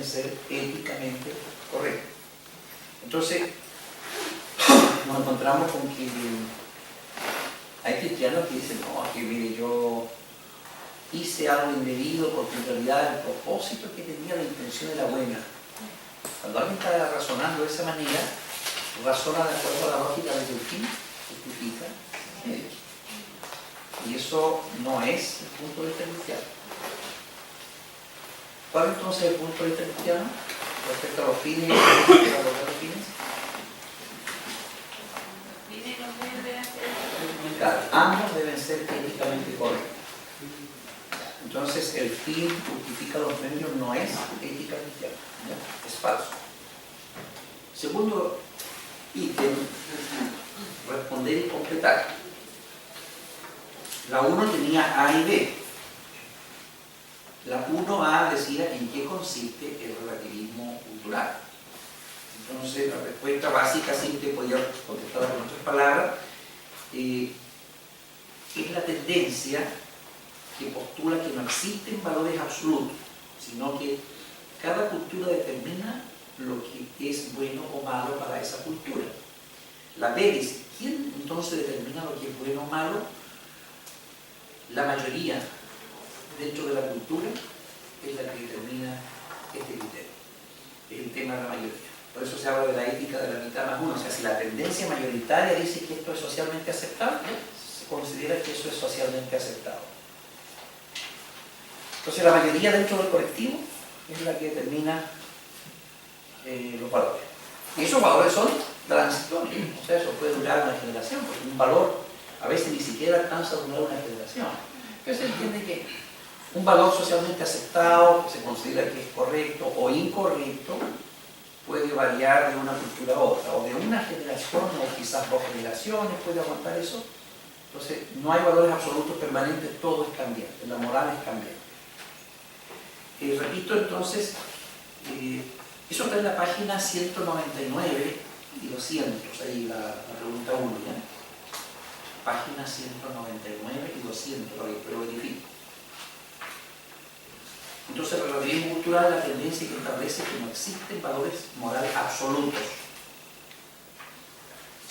ser éticamente correctos. Entonces, nos encontramos con que hay cristianos que dicen, no, que mire, yo hice algo indebido porque en realidad el propósito que tenía, la intención era buena. Cuando alguien está razonando de esa manera, razona de acuerdo a la lógica de que el fin justifica los medios. Y eso no es el punto de vista cristiano. ¿Cuál es entonces el punto de vista cristiano respecto a los fines y a los fines? Claro, ambos deben ser éticamente correctos. Entonces, el fin justifica los medios no es ética cristiana, ¿ya? Es falso. Segundo ítem, responder y completar. La 1 tenía A y B. La 1A decía en qué consiste el relativismo cultural. Entonces, la respuesta básica, simple, podía contestar con otras palabras, es la tendencia que postula que no existen valores absolutos, sino que cada cultura determina lo que es bueno o malo para esa cultura. La B dice, ¿quién entonces determina lo que es bueno o malo? La mayoría dentro de la cultura es la que determina este criterio. Es el tema de la mayoría. Por eso se habla de la ética de la mitad más uno. O sea, si la tendencia mayoritaria dice que esto es socialmente aceptable, se considera que eso es socialmente aceptado. Entonces la mayoría dentro del colectivo es la que determina los valores. Y esos valores son transitorios. O sea, eso puede durar una generación, porque un valor a veces ni siquiera alcanza a durar una generación. Entonces se entiende que un valor socialmente aceptado, que se considera que es correcto o incorrecto, puede variar de una cultura a otra, o de una generación, o quizás 2 generaciones, puede aguantar eso. Entonces, no hay valores absolutos permanentes, todo es cambiante, la moral es cambiante. Repito entonces, eso está en la página 199 y 200, ahí la pregunta 1, ¿ya? Página 199 y 200, lo verifico. Entonces, el relativismo cultural es la tendencia que establece que no existen valores morales absolutos,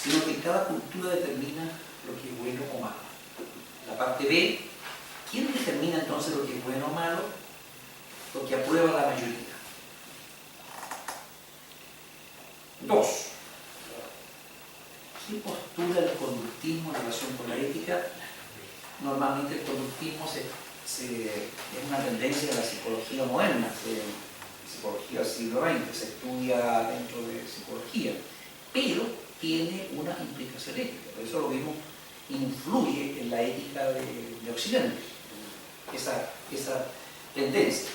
sino que cada cultura determina lo que es bueno o malo. La parte B, ¿quién determina entonces lo que es bueno o malo? Lo que aprueba la mayoría. 2. ¿Quién postula el conductismo en relación con la ética? Normalmente el conductismo es una tendencia de la psicología moderna, de psicología del siglo XX, se estudia dentro de psicología, pero tiene una implicación ética. Por eso lo mismo influye en la ética de Occidente, esa tendencia.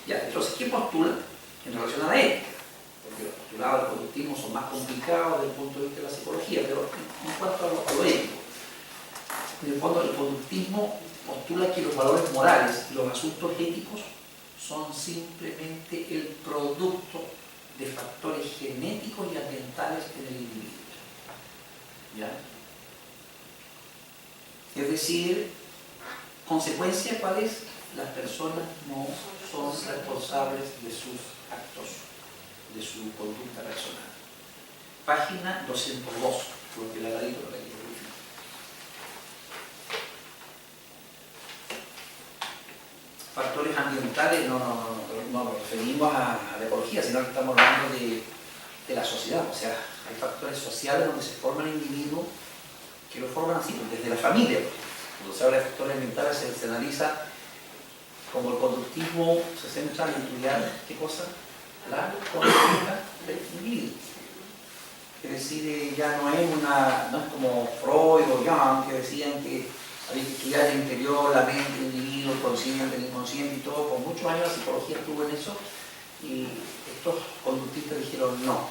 Ya, entonces, ¿qué postula en relación a la ética? Porque los postulados del conductismo son más complicados desde el punto de vista de la psicología, pero en cuanto a lo ético, en el fondo el conductismo postula que los valores morales y los asuntos éticos son simplemente el producto de factores genéticos y ambientales en el individuo. ¿Ya? Es decir, consecuencia, ¿cuál es? Las personas no son responsables de sus actos, de su conducta personal. Página 202, porque la digo para que lo verifique. Factores ambientales no nos referimos a la ecología, sino que estamos hablando de la sociedad. O sea, hay factores sociales donde se forman individuos que lo forman así, desde la familia. Cuando se habla de factores ambientales se analiza como el conductismo se centra en estudiar, ¿qué cosa? La conducta del individuo. Es decir, ya no es como Freud o Jung, que decían que había que estudiar el interior, la mente, el individuo, el consciente, el inconsciente y todo. Por muchos años la psicología estuvo en eso y estos conductistas dijeron no.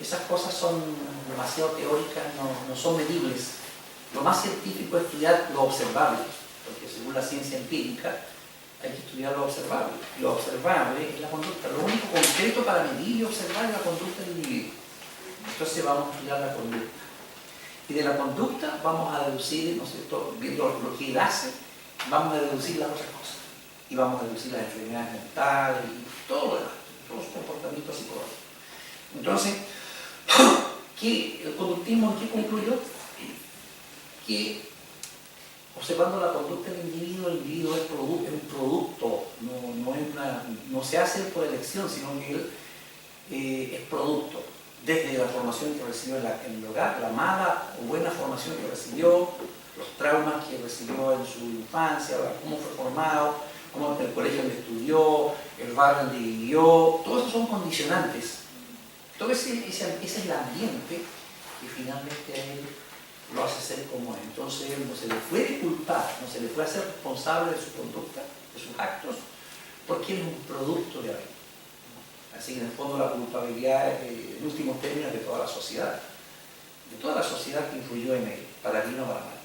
Esas cosas son demasiado teóricas, no son medibles. Lo más científico es estudiar lo observable, porque según la ciencia empírica hay que estudiar lo observable. Lo observable es la conducta. Lo único concreto para medir y observar es la conducta del individuo. Entonces vamos a estudiar la conducta. Y de la conducta vamos a deducir, ¿no es cierto?, viendo lo que él hace, vamos a deducir las otras cosas. Y vamos a deducir las enfermedades mentales y todo lo demás. Todos los Entonces, el conductismo en qué concluyó? Que observando la conducta del individuo, el individuo es un producto, no se hace por elección, sino que él es producto, desde la formación que recibió en el hogar, la mala o buena formación que recibió, los traumas que recibió en su infancia, cómo fue formado, cómo el colegio donde estudió, el barrio donde vivió, todos esos son condicionantes. Todo ese es el ambiente que finalmente a él lo hace ser como es. Entonces él no se le puede culpar, no se le puede hacer responsable de su conducta, de sus actos, porque él es un producto de ahí. Así que en el fondo la culpabilidad es, en últimos términos, de toda la sociedad que influyó en él, para bien o para mal.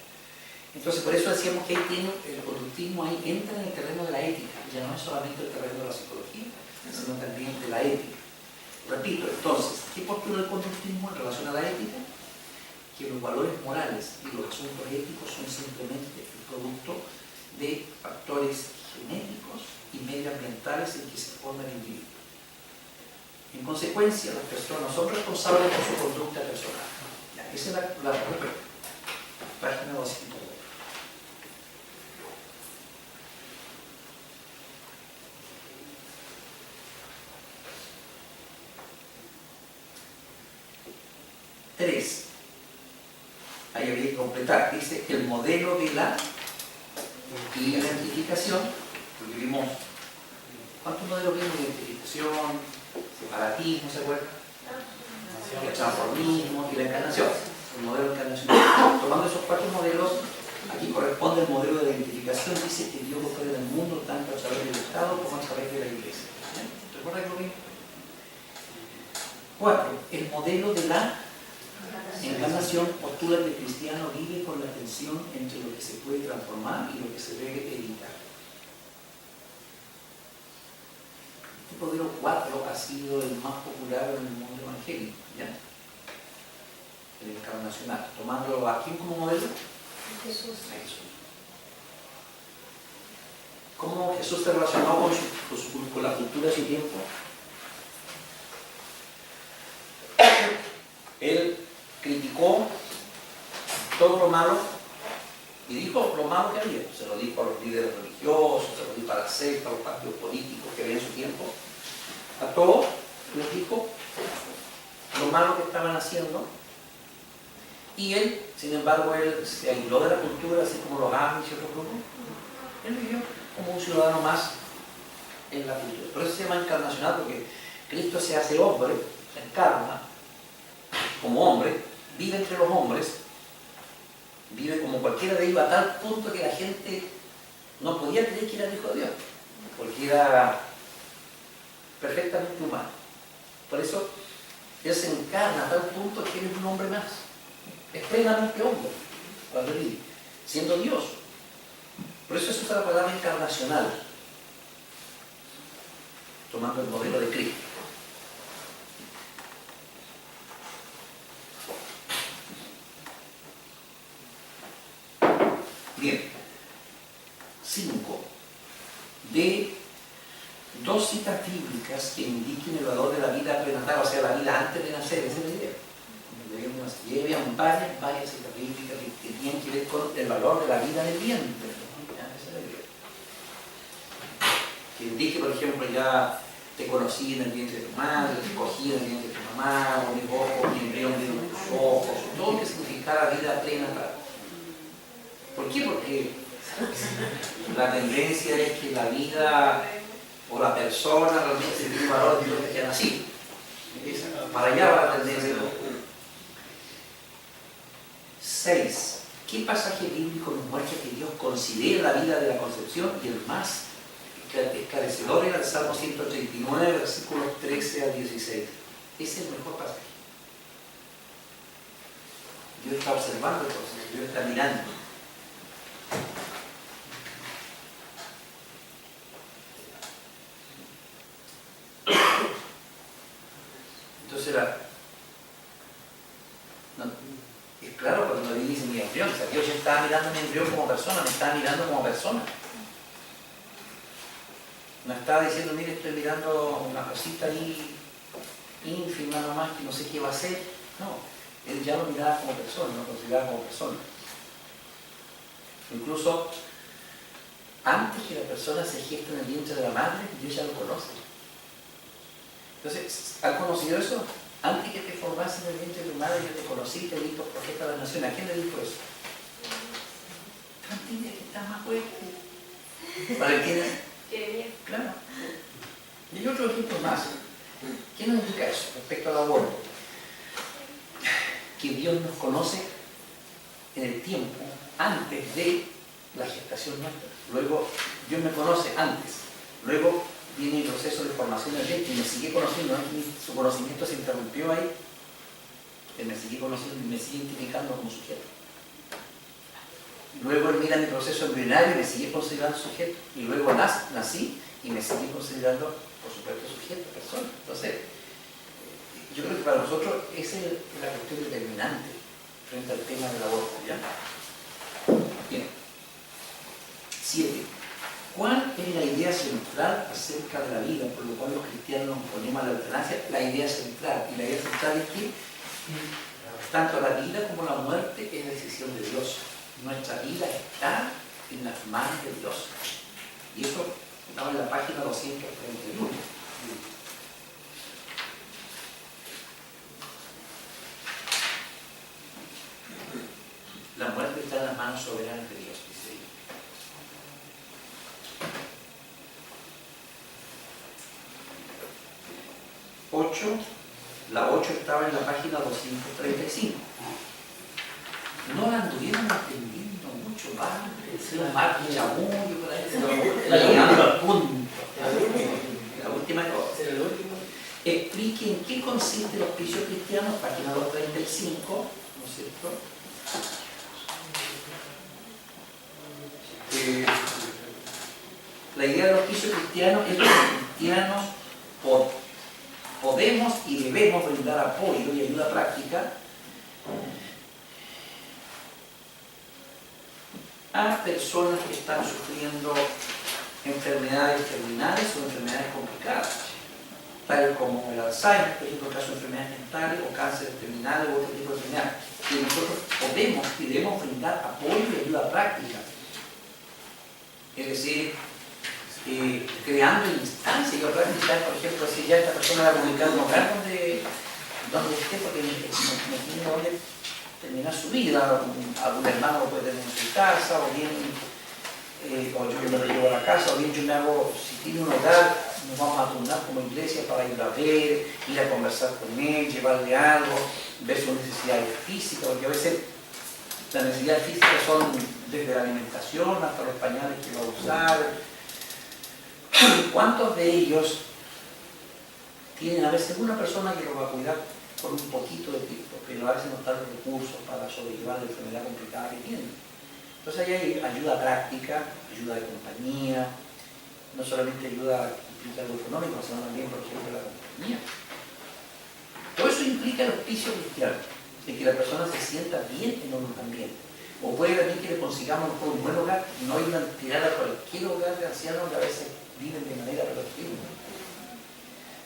Entonces por eso decíamos que ahí tiene el conductismo, ahí entra en el terreno de la ética, ya no es solamente el terreno de la psicología, sino también de la ética. Repito, entonces, ¿qué postula el conductismo en relación a la ética? Que los valores morales y los asuntos éticos son simplemente el producto de factores genéticos y medioambientales en que se forma el individuo. En consecuencia, las personas son responsables por su conducta personal. Ya, esa es la página 202. Tres. Ahí habría que completar. Dice que el modelo de la identificación, porque vimos, ¿cuántos modelos vimos de identificación? Separatismo, ¿se acuerdan? El transformismo y la encarnación. El modelo de encarnación. Tomando esos cuatro modelos, aquí corresponde el modelo de la identificación. Dice que Dios opera en el mundo tanto a través del Estado como a través de la Iglesia. ¿Recuerdan lo mismo? 4. El modelo de la encarnación postula que el cristiano vive con la tensión entre lo que se puede transformar y lo que se debe evitar. Este modelo 4 ha sido el más popular en el mundo evangélico, ¿ya? El encarnacional. Tomándolo a quién como modelo? Jesús. A Jesús. ¿Cómo Jesús se relacionó con la cultura de su tiempo? Él criticó todo lo malo y dijo lo malo que había. Se lo dijo a los líderes religiosos, se lo dijo a la secta, a los partidos políticos que había en su tiempo. A todos les dijo lo malo que estaban haciendo. Y él, sin embargo, él se aisló de la cultura, así como los Amish y otros grupos. Él vivió como un ciudadano más en la cultura. Por eso se llama encarnacional, porque Cristo se hace hombre, se encarna como hombre, vive entre los hombres, vive como cualquiera de ellos a tal punto que la gente no podía creer que era el Hijo de Dios, porque era perfectamente humano. Por eso él se encarna a tal punto que él es un hombre más, es plenamente hombre, cuando vive, siendo Dios. Por eso se usa la palabra encarnacional, tomando el modelo de Cristo. Bien. 5. De dos citas bíblicas que indiquen el valor de la vida prenatal, o sea, la vida antes de nacer. Esa es la idea. Y habían varias citas bíblicas que tienen que ver con el valor de la vida del vientre. Esa es la idea. Que indique, por ejemplo, ya te conocí en el vientre de tu madre, te cogí en el vientre de tu mamá, o mis ojos, mi embrión vino en tus ojos, todo lo que significara vida prenatal. ¿Por qué? Porque la tendencia es que la vida o la persona realmente tiene valor de lo que ha nacido. Para allá va la tendencia. 6. ¿Qué pasaje bíblico nos muestra que Dios considera la vida de la concepción? Y el más esclarecedor era el Salmo 139, versículos 13 al 16. Ese es el mejor pasaje. Dios está observando el proceso, Dios está mirando. Entonces es claro cuando me dice mi embrión, o sea, Dios ya estaba mirando mi embrión como persona, me estaba mirando como persona. No estaba diciendo, mire, estoy mirando una cosita ahí ínfima nomás, que no sé qué va a hacer. No, él ya lo miraba como persona, lo consideraba como persona. Incluso antes que la persona se geste en el vientre de la madre, Dios ya lo conoce. Entonces, ¿has conocido eso? Antes que te formases en el vientre de tu madre, yo te conocí, te di por profeta de la nación. ¿A quién le dijo eso? Tranquila, que está más fuerte. ¿Para quién es? Qué bien. Claro. Y hay otro ejemplo más. ¿Qué nos indica eso respecto al aborto? Que Dios nos conoce en el tiempo antes de la gestación nuestra. Luego, Dios me conoce antes. Luego viene el proceso de formación del vientre y me sigue conociendo. ¿No? Su conocimiento se interrumpió ahí. Él me sigue conociendo y me sigue identificando como sujeto. Luego él mira mi proceso embrionario y me sigue considerando sujeto. Y luego nací y me sigue considerando, por supuesto, sujeto, persona. Entonces, yo creo que para nosotros esa es la cuestión determinante frente al tema del aborto, ¿ya? Bien. 7. ¿Cuál es la idea central acerca de la vida, por lo cual los cristianos nos ponemos a la eutanasia? La idea central. Y la idea central es que tanto la vida como la muerte es decisión de Dios. Nuestra vida está en las manos de Dios. Y eso estaba en la página 231. La muerte está en las manos soberanas de Dios, dice ahí. 8. La 8 estaba en la página 235. No la anduvieron entendiendo mucho más, decía más chamullo por ahí, llegando al punto. La última cosa. Explique en qué consiste el hospicio cristiano, página 235, ¿no es cierto? La idea del hospicio cristiano es que los cristianos podemos y debemos brindar apoyo y ayuda práctica a personas que están sufriendo enfermedades terminales o enfermedades complicadas, tales como el Alzheimer, por ejemplo, caso de enfermedades mentales o cánceres terminales u otro tipo de enfermedades. Y nosotros podemos y debemos brindar apoyo y ayuda práctica. Es decir, creando instancias y prácticas, por ejemplo, si ya esta persona va a publicar un hogar donde esté, porque no tiene dónde terminar su vida, algún hermano lo puede tener en su casa, o bien, o yo me lo llevo a la casa, o bien yo me hago, si tiene un hogar, nos vamos a turnar como iglesia para ir a ver, ir a conversar con él, llevarle algo, ver sus necesidades físicas, porque a veces las necesidades físicas son desde la alimentación hasta los pañales que va a usar. ¿Cuántos de ellos tienen a veces una persona que lo va a cuidar por un poquito de tiempo, pero a veces no están los recursos para sobrellevar la enfermedad complicada que tienen? Entonces ahí hay ayuda práctica, ayuda de compañía, no solamente ayuda que implica algo económico, sino también, por ejemplo, la compañía. Todo eso implica el hospicio cristiano, de que la persona se sienta bien en un ambiente. O puede también que le consigamos un buen hogar, no ir a tirar a cualquier hogar de ancianos que a veces viven de manera relativa,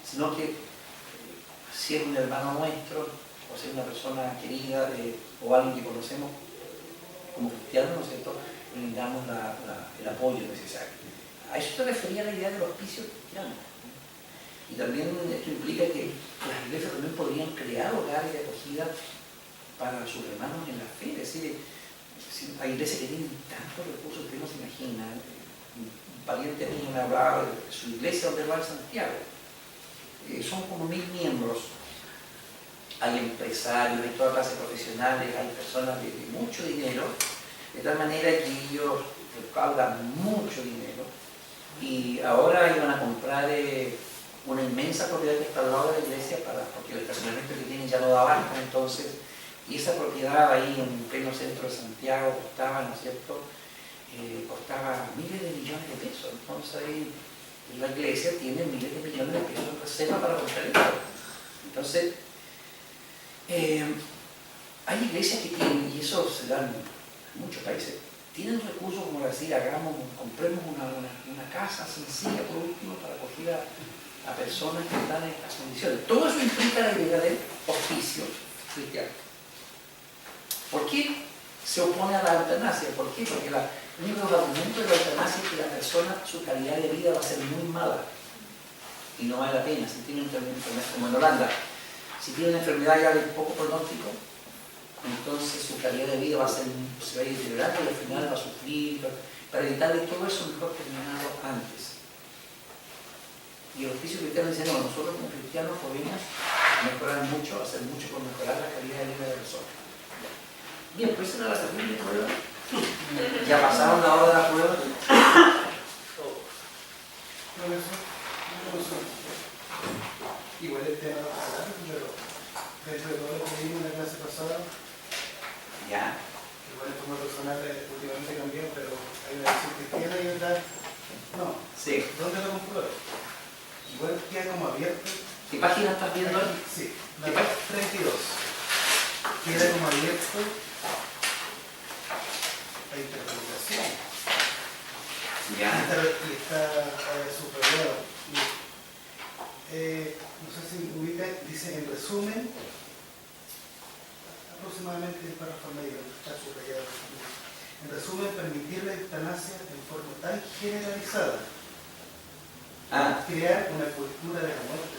sino que si es un hermano nuestro, o si es una persona querida, o alguien que conocemos como cristianos, ¿no es cierto?, brindamos el apoyo necesario. A eso se refería la idea del hospicio cristiano. Y también esto implica que las iglesias también podrían crear hogares de acogida para sus hermanos en la fe. Es decir, hay iglesias que tienen tantos recursos que no se imaginan. Un pariente mío me hablaba de su iglesia donde va en Santiago. Son como 1000 miembros. Hay empresarios, hay toda clase de profesionales, hay personas de mucho dinero, de tal manera que ellos recaudan mucho dinero y ahora iban a comprar una inmensa propiedad que está al lado de la iglesia porque el estacionamiento que tienen ya no da abasto, entonces, y esa propiedad ahí en pleno centro de Santiago costaba, ¿no es cierto?, costaba miles de millones de pesos. Entonces la iglesia tiene miles de millones de pesos en reserva para comprar esto. Entonces, hay iglesias que tienen, y eso se da en muchos países, tienen recursos como decir, compremos una casa sencilla por último para acogida a personas que están en estas condiciones. Todo eso implica la idea del hospicio cristiano. ¿Por qué se opone a la eutanasia? ¿Por qué? Porque uno de los argumentos de la eutanasia es que la persona, su calidad de vida va a ser muy mala y no vale la pena. Si tiene una enfermedad, como en Holanda, si tiene una enfermedad ya de poco pronóstico, entonces su calidad de vida se va a ir deteriorando y al final va a sufrir. Para evitarle todo eso, mejor terminarlo antes. Y el hospicio cristiano dice, no, nosotros como cristianos podemos mejorar mucho, hacer mucho por mejorar la calidad de vida de la persona. Bien, pues esa era la terrible prueba. Ya pasaron la hora de la prueba. Igual el tema pero dentro de todo lo que vimos en la clase pasada, Ya. igual el forma personal últimamente cambió, pero hay una versión cristiana y otra no. Sí. ¿Dónde lo compruebo? Igual queda como abierto. ¿Qué página estás viendo ahí? Sí, la 32. Queda como abierto la interpretación. Ya. Y está subrayado. No sé si ubica, dice en resumen, aproximadamente el párrafo medio, está subrayado. En resumen, permitir la eutanasia en forma tan generalizada, crear una cultura de la muerte.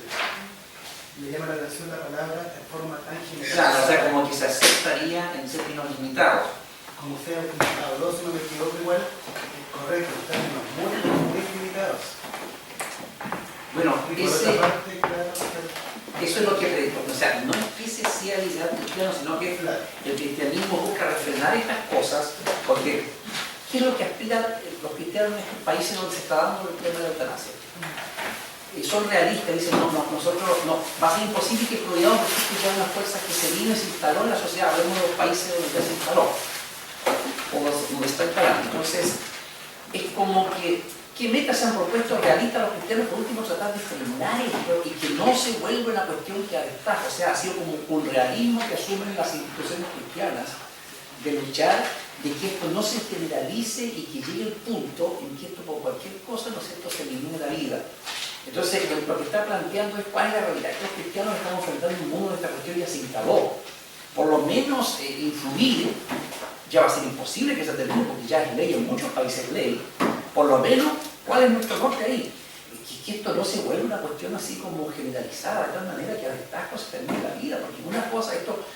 Me llama la atención la palabra en forma tan generalizada. Claro, o sea, como que se aceptaría en términos limitados. Como usted habló, si no me equivoco, igual, correcto, en términos muy limitados. Bueno, Parte, claro, eso es lo que predico. O sea, no es que ese sea el ideal cristiano, sino que el cristianismo busca refrenar estas cosas, porque ¿qué es lo que aspiran los cristianos en estos países donde se está dando el tema de la eutanasia? Son realistas, dicen, nosotros va a ser imposible que Florida porque ya una fuerza que se vino y se instaló en la sociedad, hablemos de los países donde ya se instaló, o donde está instalando. Entonces, es como que metas se han propuesto realistas los cristianos, por último tratar de frenar esto y que no se vuelva una cuestión que aventaja. O sea, ha sido como un realismo que asumen las instituciones cristianas de luchar de que esto no se generalice y que llegue el punto en que esto por cualquier cosa, ¿no es cierto?, se elimine la vida. Entonces, lo que está planteando es cuál es la realidad. Los cristianos estamos enfrentando un mundo donde esta cuestión ya se instaló. Por lo menos influir ya va a ser imposible que se termine, porque ya es ley, en muchos países es ley. Por lo menos, ¿cuál es nuestro norte ahí? Que esto no se vuelva una cuestión así como generalizada, de tal manera que a destajo se termine la vida, porque una cosa,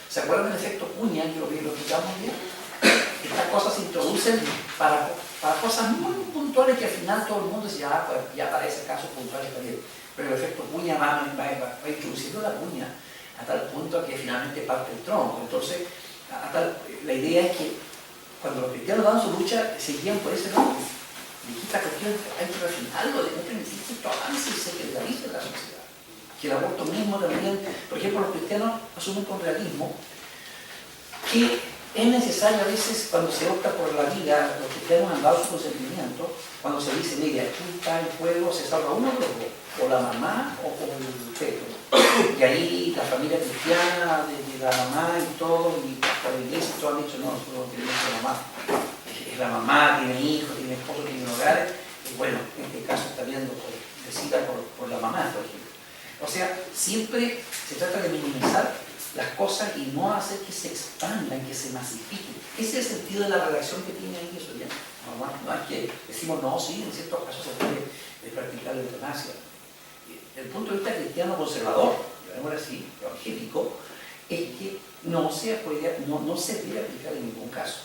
¿se acuerdan del efecto cuña, que lo explicamos bien? Estas cosas se introducen para cosas muy puntuales que al final todo el mundo dice, pues ya para ese caso puntual está bien. Pero el efecto cuña va introduciendo la cuña a tal punto que finalmente parte el tronco. Entonces, la idea es que cuando los cristianos daban su lucha, seguían por ese norte. Y esta cuestión hay que refinarlo, de que necesita esto avance y se generalice en la sociedad. Que el aborto mismo también, por ejemplo, los cristianos asumen con realismo que es necesario a veces, cuando se opta por la vida, los cristianos han dado su consentimiento, cuando se dice, mire, aquí está el juego, se salva uno de los dos, o la mamá o el feto. Y ahí la familia cristiana, de la mamá y todo, y hasta la iglesia, todos han dicho, no, nosotros no queremos la mamá. Es la mamá, tiene hijos, tiene esposos, tiene hogares, y bueno, en este caso está viendo, decida por la mamá, por ejemplo. O sea, siempre se trata de minimizar las cosas y no hacer que se expandan, que se masifiquen. Ese es el sentido de la redacción que tiene ahí eso ya. No es que decimos, no, sí, en ciertos casos se puede practicar la eutanasia. El punto de vista cristiano conservador, llamémoslo así, evangélico, es que no se debe aplicar en ningún caso.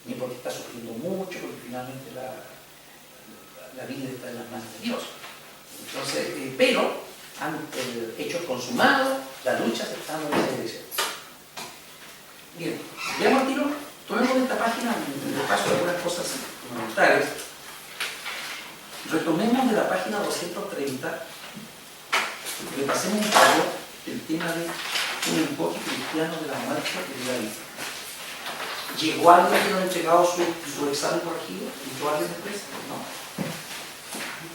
Ni porque está sufriendo mucho, porque finalmente la vida está en las manos de Dios. Entonces, pero hechos consumados, la lucha se está dando en esa dirección. Bien, veamos al tiro, tomemos esta página, en el caso de algunas cosas fundamentales. Retomemos de la página 230, repasemos un poco el tema de un enfoque cristiano de la muerte y de la vida. ¿Llegó alguien que no ha entregado su examen corregido? ¿Entró alguien después? No.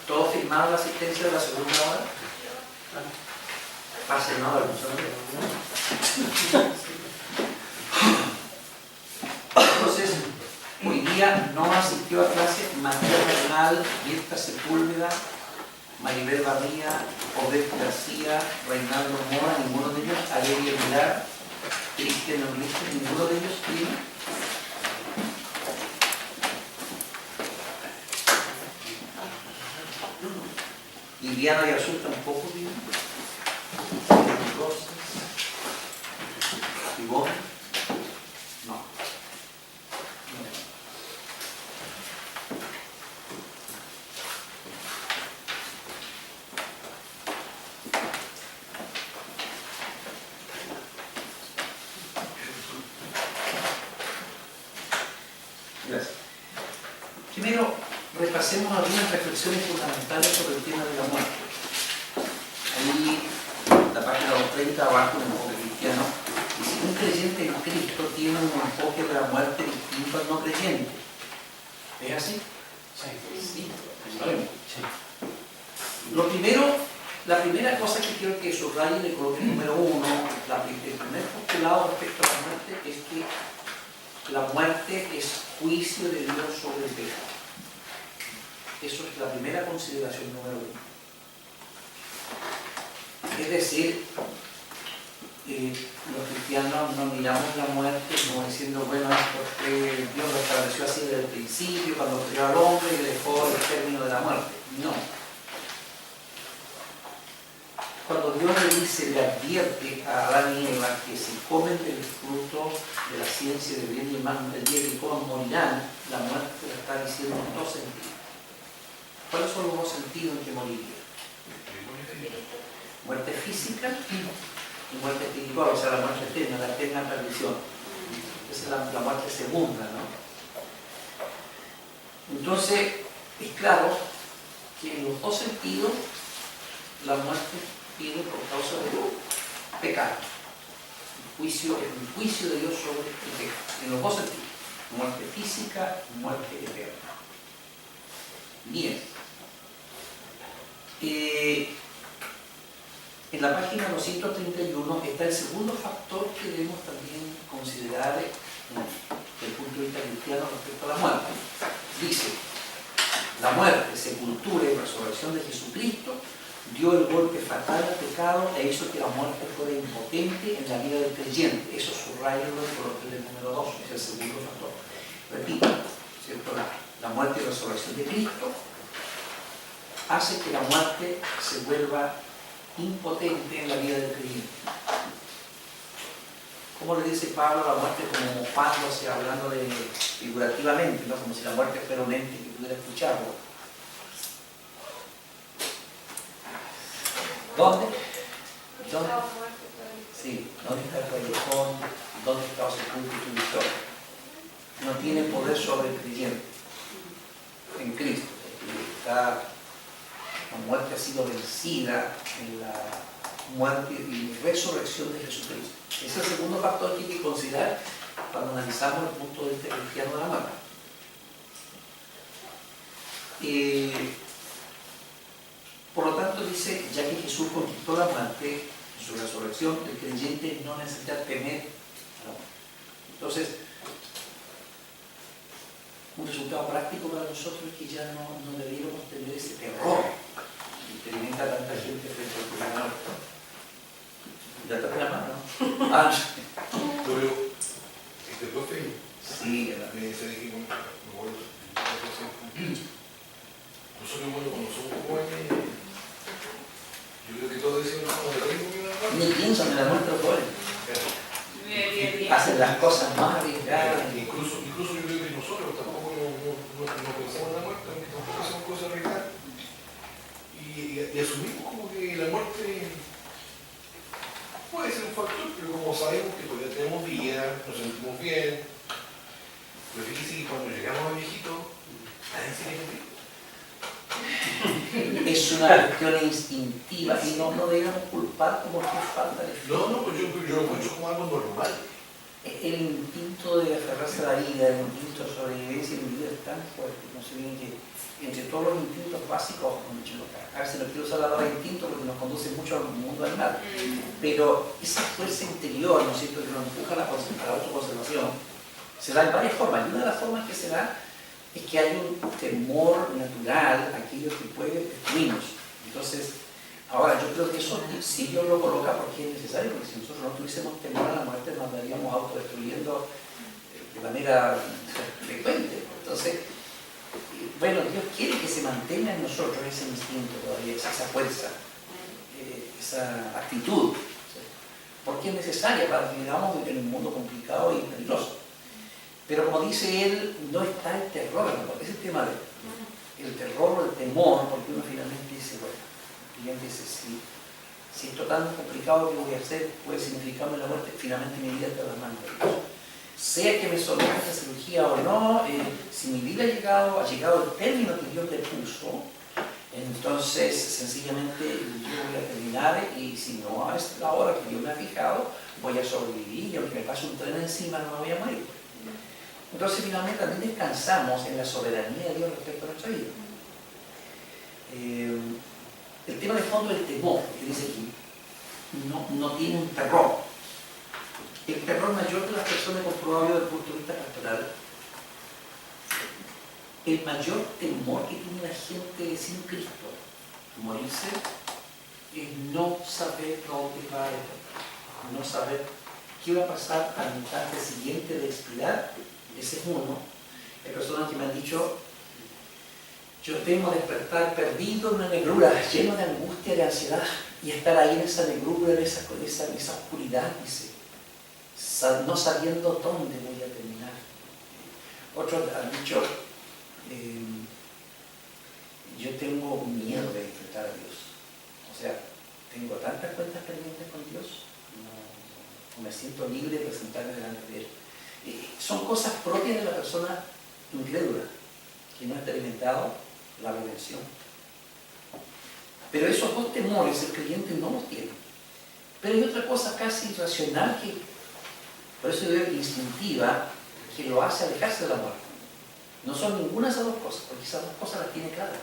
¿Todos firmaron la asistencia de la segunda hora? Pase nada al Entonces, hoy día no asistió a clase Matías Bernal, Mirta Sepúlveda, Maribel Barría, Obed García, Reinaldo Mora, ninguno de ellos, Alegría Pilar, Cristian Enrique, ninguno de ellos tiene. Liliana y Azul tampoco tiene. Rosas. Ivonne. No. Gracias. Primero, repasemos algunas reflexiones fundamentales sobre el tema de la muerte. Ahí, la página 230, abajo, en el enfoque cristiano, dice: un creyente en Cristo tiene un enfoque de la muerte distinto al no creyente. ¿Es así? Sí. Sí. Lo primero, la primera cosa que quiero que subraye y le coloque número uno, el primer postulado respecto a la muerte es que la muerte es juicio de Dios sobre el pecado. Eso es la primera consideración número uno. Es decir, los cristianos no miramos la muerte como diciendo, bueno, es porque Dios lo estableció así desde el principio, cuando creó al hombre y dejó el término de la muerte. No. Cuando Dios le advierte a Adán y Eva que si comen del fruto de la ciencia del bien y el mal, el día que coman morirán, la muerte la está diciendo en dos sentidos. ¿Cuáles son los dos sentidos en que moriría? Muerte física y muerte espiritual, o sea, la muerte eterna, la eterna perdición. Esa es la muerte segunda, ¿no? Entonces, es claro que en los dos sentidos la muerte viene por causa del pecado. El juicio de Dios sobre el pecado. En los dos sentidos. Muerte física y muerte eterna. Bien. En la página 231 está el segundo factor que debemos también considerar desde el punto de vista cristiano respecto a la muerte. Dice: la muerte, sepultura y resurrección de Jesucristo dio el golpe fatal al pecado e hizo que la muerte fuera impotente en la vida del creyente. Eso subraya el número 2, es el segundo factor. Repito, ¿cierto? La muerte y resurrección de Cristo hace que la muerte se vuelva impotente en la vida del creyente. ¿Cómo le dice Pablo a la muerte? Como mofándose, hablando figurativamente, ¿no? Como si la muerte fuera un ente que pudiera escucharlo. ¿Dónde? Sí, ¿dónde está el callejón? ¿Dónde está el sepulcro y su victoria? No tiene poder sobre el creyente en Cristo. La muerte ha sido vencida en la muerte y resurrección de Jesucristo. Ese es el segundo factor que hay que considerar cuando analizamos el punto de vista cristiano de la muerte. Por lo tanto, dice, ya que Jesús conquistó la muerte en su resurrección, el creyente no necesita temer a la muerte. Entonces, un resultado práctico para nosotros es que ya no deberíamos tener ese terror que experimenta tanta gente frente al problema. ¿Ya está llamando? Ah, profe, sí, me dice que me acuerdo. Nosotros, bueno, cuando somos jóvenes, yo creo que todos decimos, no, de rico que nada. ni piensan en la muerte joven. Hacen las cosas más arriesgadas. Incluso yo creo que nosotros tampoco no pensamos en la muerte, aunque tampoco hacemos cosas arriesgadas. Y asumimos como que la muerte puede ser un factor, pero como sabemos que todavía tenemos vida, nos sentimos bien, pero fíjese que cuando llegamos a viejito, nadie se quiere morir. Es una cuestión instintiva y no debemos culpar como que falta de fe. No, pues yo lo encuentro como algo normal. El instinto de aferrarse a la vida, el instinto de sobrevivencia en vida es tan fuerte, no sé bien, que entre todos los instintos básicos, a ver si no quiero usar la palabra instinto porque nos conduce mucho al mundo animal, pero esa fuerza interior, ¿no es cierto?, que nos empuja a la autoconservación, se da en varias formas. Y una de las formas que se da es que hay un temor natural, aquello que puede destruirnos. Entonces, ahora yo creo que eso sí Dios lo coloca porque es necesario, porque si nosotros no tuviésemos temor a la muerte nos andaríamos autodestruyendo de manera frecuente. Entonces, bueno, Dios quiere que se mantenga en nosotros ese instinto todavía, esa fuerza, esa actitud, porque es necesaria para que vivamos en un mundo complicado y peligroso. Pero como dice él, no está el terror, ¿no? Es el tema del terror o el temor, porque uno finalmente dice, bueno, el dice, si esto tan complicado que voy a hacer puede significarme la muerte, finalmente mi vida está en las manos de Dios. Sea que me someta a esta cirugía o no, si mi vida ha llegado al término que Dios le puso, entonces sencillamente yo voy a terminar y si no es la hora que Dios me ha fijado, voy a sobrevivir y aunque me pase un tren encima no me voy a morir. Entonces finalmente también descansamos en la soberanía de Dios respecto a nuestra vida. El tema de fondo del temor, que dice aquí, no tiene un terror. El terror mayor de las personas comprobado desde el punto de vista pastoral, el mayor temor que tiene la gente sin Cristo, morirse, es no saber dónde va esto, no saber qué va a pasar al instante siguiente de expirar. Ese es uno. Hay personas que me han dicho, yo temo despertar perdido en una negrura, lleno de angustia, de ansiedad, y estar ahí en esa negrura, en esa oscuridad, dice, no sabiendo dónde voy a terminar. Otros han dicho, yo tengo miedo de enfrentar a Dios. O sea, tengo tantas cuentas pendientes con Dios, no me siento libre de presentarme delante de Él. Son cosas propias de la persona incrédula, que no ha experimentado la redención. Pero esos dos temores el creyente no los tiene. Pero hay otra cosa casi irracional, por eso digo instintiva, que lo hace alejarse de la muerte. No son ninguna de esas dos cosas, porque esas dos cosas las tiene claras.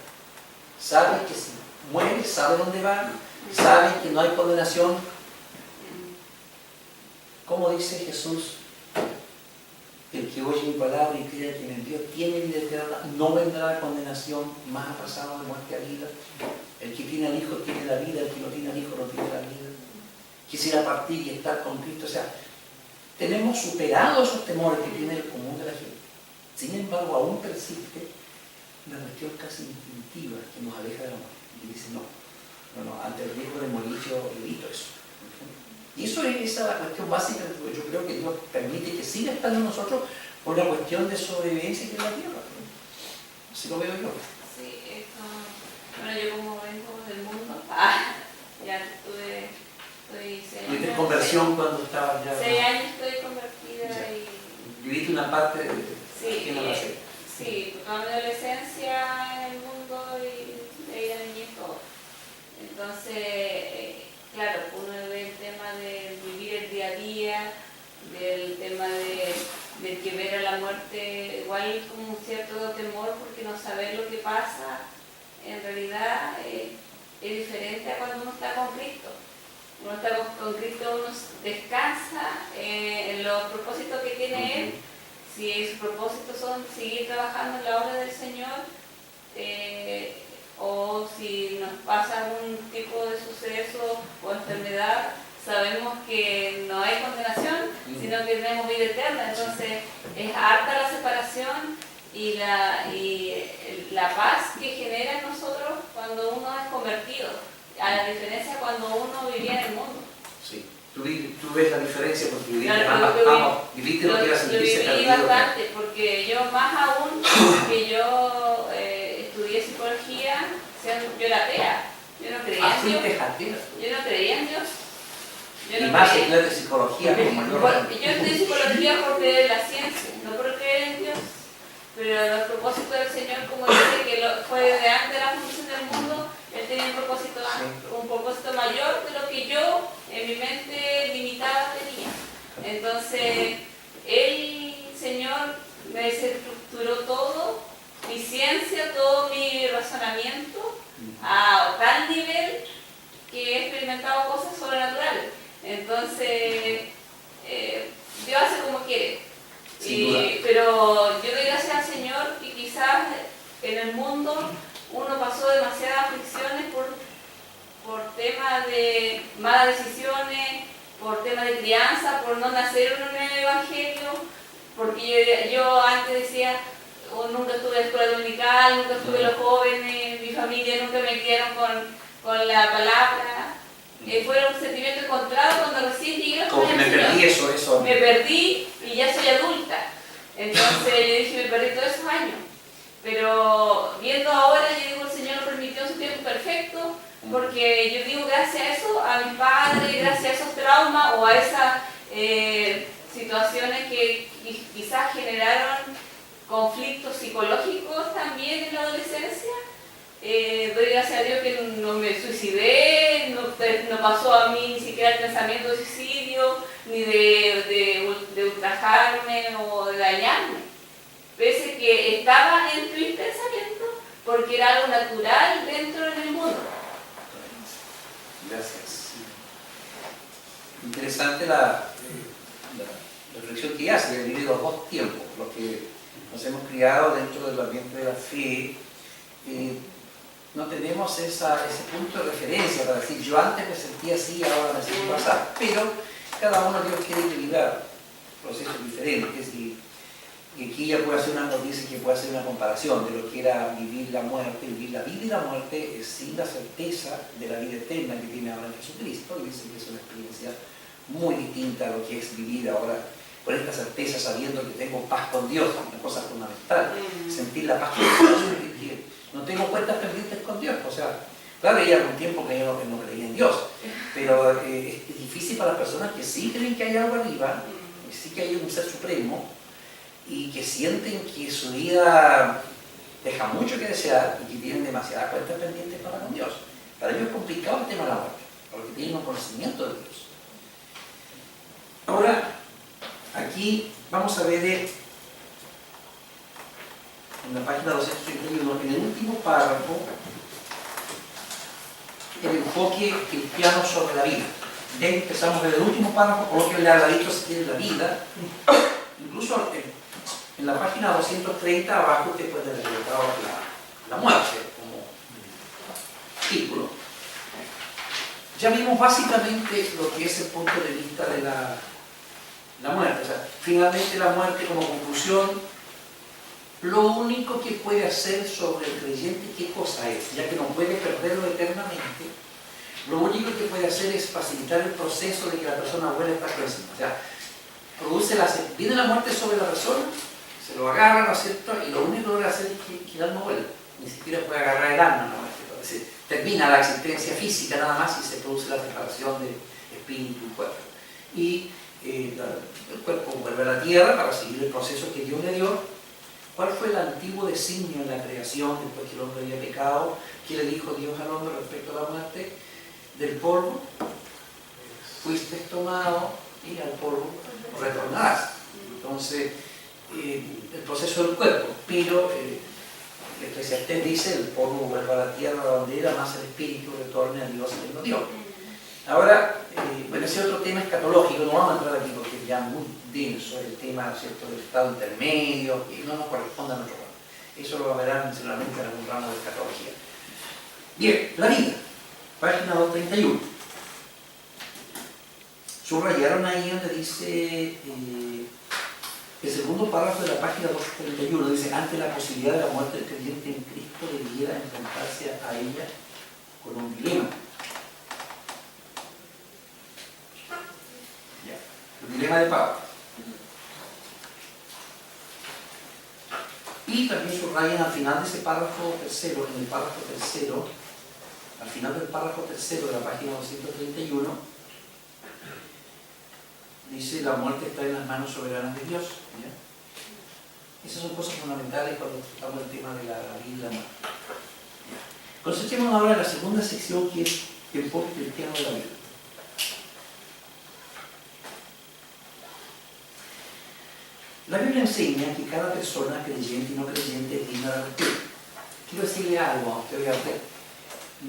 Sabe que si muere, sabe dónde va, sabe que no hay condenación. Como dice Jesús, el que oye mi palabra y cree que me envió tiene vida eterna, no vendrá a condenación, más ha pasado de muerte a vida. El que tiene al Hijo tiene la vida, el que no tiene al Hijo no tiene la vida. Quisiera partir y estar con Cristo. O sea, tenemos superado esos temores que tiene el común de la gente. Sin embargo, aún persiste una cuestión casi instintiva que nos aleja de la muerte. Y dice, no, ante el riesgo de morir yo evito eso. Y eso es la cuestión básica que yo creo que Dios permite que siga estando en nosotros por una cuestión de sobrevivencia que es la tierra. Así lo veo yo. Sí, bueno, yo como vengo del mundo, ya estoy 6 años. ¿Tuviste conversión cuando estabas ya? 6 años estoy convertida Ya. y... ¿Viviste una parte de Sí, que no la sé? sí, toda mi adolescencia en el mundo y de ahí a niñez todo. Entonces, claro, uno ve el tema de vivir el día a día, del tema de que ver a la muerte igual como un cierto temor porque no saber lo que pasa, en realidad es diferente a cuando uno está con Cristo. Uno está con Cristo, uno descansa en los propósitos que tiene Él. Si sus propósitos son seguir trabajando en la obra del Señor, o si nos pasa algún tipo de suceso o enfermedad, sabemos que no hay condenación, sino que tenemos vida eterna. Entonces es harta la separación y la paz que genera en nosotros cuando uno es convertido, a la diferencia de cuando uno vivía en el mundo. Sí. Tú ves la diferencia porque viviste, viviste lo que era sentirse Lo viví perdido. bastante, porque yo más aún que yo estudié psicología, yo era atea. Yo no creía en Dios. Fuiste atea. Yo no creía en Dios. Yo Y no más creía. estudiante de psicología como Yo estudié psicología por creer en la ciencia, no por creer en Dios. Pero los propósitos del Señor, como dice que fue desde antes de la fundación del mundo, Él tenía un propósito mayor de lo que yo en mi mente limitada tenía. Entonces, el Señor me desestructuró todo, mi ciencia, todo mi razonamiento, a tal nivel que he experimentado cosas sobrenaturales. Entonces, Dios hace como quiere. Pero yo doy gracias al Señor que quizás en el mundo uno pasó demasiadas aflicciones por temas de malas decisiones, por temas de crianza, por no nacer en un evangelio, porque yo antes decía, nunca estuve en escuela dominical, nunca estuve en los jóvenes, mi familia nunca me criaron con la palabra. Fue un sentimiento encontrado cuando recién llegué a la Como que me perdí eso. Me perdí y ya soy adulta. Entonces yo dije, me perdí todos esos años. Pero viendo ahora, yo digo, el Señor lo permitió en su tiempo perfecto, porque yo digo, gracias a eso, a mis padres, gracias a esos traumas o a esas situaciones que quizás generaron conflictos psicológicos también en la adolescencia, doy gracias a Dios que no me suicidé, no pasó a mí ni siquiera el pensamiento de suicidio, ni de ultrajarme o de dañarme. Pese que estaba en mi pensamiento, porque era algo natural dentro del mundo. Gracias. Interesante la reflexión que hace, de vivir los dos tiempos, los que nos hemos criado dentro del ambiente de la fe. No tenemos ese punto de referencia para decir, yo antes me sentía así, ahora me siento así. Pero cada uno Dios quiere equilibrar procesos diferentes y aquí ya puede hacer una noticia, que puede hacer una comparación de lo que era vivir la muerte, vivir la vida y la muerte sin la certeza de la vida eterna que tiene ahora en Jesucristo. Y dice que es una experiencia muy distinta a lo que es vivir ahora con esta certeza, sabiendo que tengo paz con Dios, una cosa fundamental, sentir la paz con Dios, que no tengo cuentas pendientes con Dios. O sea, claro, ya un tiempo que yo no creía en Dios, pero es difícil para las personas que sí creen que hay algo arriba, que sí que hay un ser supremo, y que sienten que su vida deja mucho que desear y que tienen demasiadas cuentas pendientes para con Dios. Para ellos es complicado el tema de la muerte, porque tienen un conocimiento de Dios. Ahora, aquí vamos a ver en la página 231, en el último párrafo, el enfoque cristiano sobre la vida. Ya empezamos desde el último párrafo, colóquenle al ladito si quieren la vida. Incluso en la página 230 abajo usted puede haber colocado la muerte como título. Ya vimos básicamente lo que es el punto de vista de la muerte. O sea, finalmente la muerte como conclusión, lo único que puede hacer sobre el creyente, ¿qué cosa es? Ya que no puede perderlo eternamente, lo único que puede hacer es facilitar el proceso de que la persona vuelva a estar presente. O sea, viene la muerte sobre la persona, se lo agarra, ¿no es cierto? Y lo único que debe hacer es que el alma vuelva. Ni siquiera puede agarrar el alma, ¿no? Es decir, termina la existencia física nada más y se produce la separación de espíritu y cuerpo. Y el cuerpo vuelve a la tierra para seguir el proceso que Dios le dio. ¿Cuál fue el antiguo designio en la creación después que el hombre había pecado? ¿Qué le dijo Dios al hombre respecto a la muerte? Del polvo fuiste tomado y al polvo retornarás. Entonces, el proceso del cuerpo, pero el Eclesiastés dice, el polvo vuelve a la tierra donde era, más el espíritu retorne a Dios que lo dio. Ahora, bueno, ese otro tema escatológico, no vamos a entrar aquí porque es ya muy denso, el tema, ¿cierto?, del estado intermedio, y no nos corresponde a nuestro ramo. Eso lo verán seguramente en algún ramo de escatología. Bien, la vida, página 231. Subrayaron ahí donde dice, el segundo párrafo de la página 231, dice, ante la posibilidad de la muerte del creyente en Cristo debiera enfrentarse a ella con un dilema. El dilema de Pablo. Y también subrayan al final de ese párrafo tercero, en el párrafo tercero, al final del párrafo tercero de la página 231, dice, la muerte está en las manos soberanas de Dios. ¿Ya? Esas son cosas fundamentales cuando tratamos el tema de la vida y la muerte. Concentremos ahora en la segunda sección, que es el enfoque cristiano de la vida. La Biblia enseña que cada persona, creyente y no creyente, es digna de respeto. Quiero decirle algo a usted,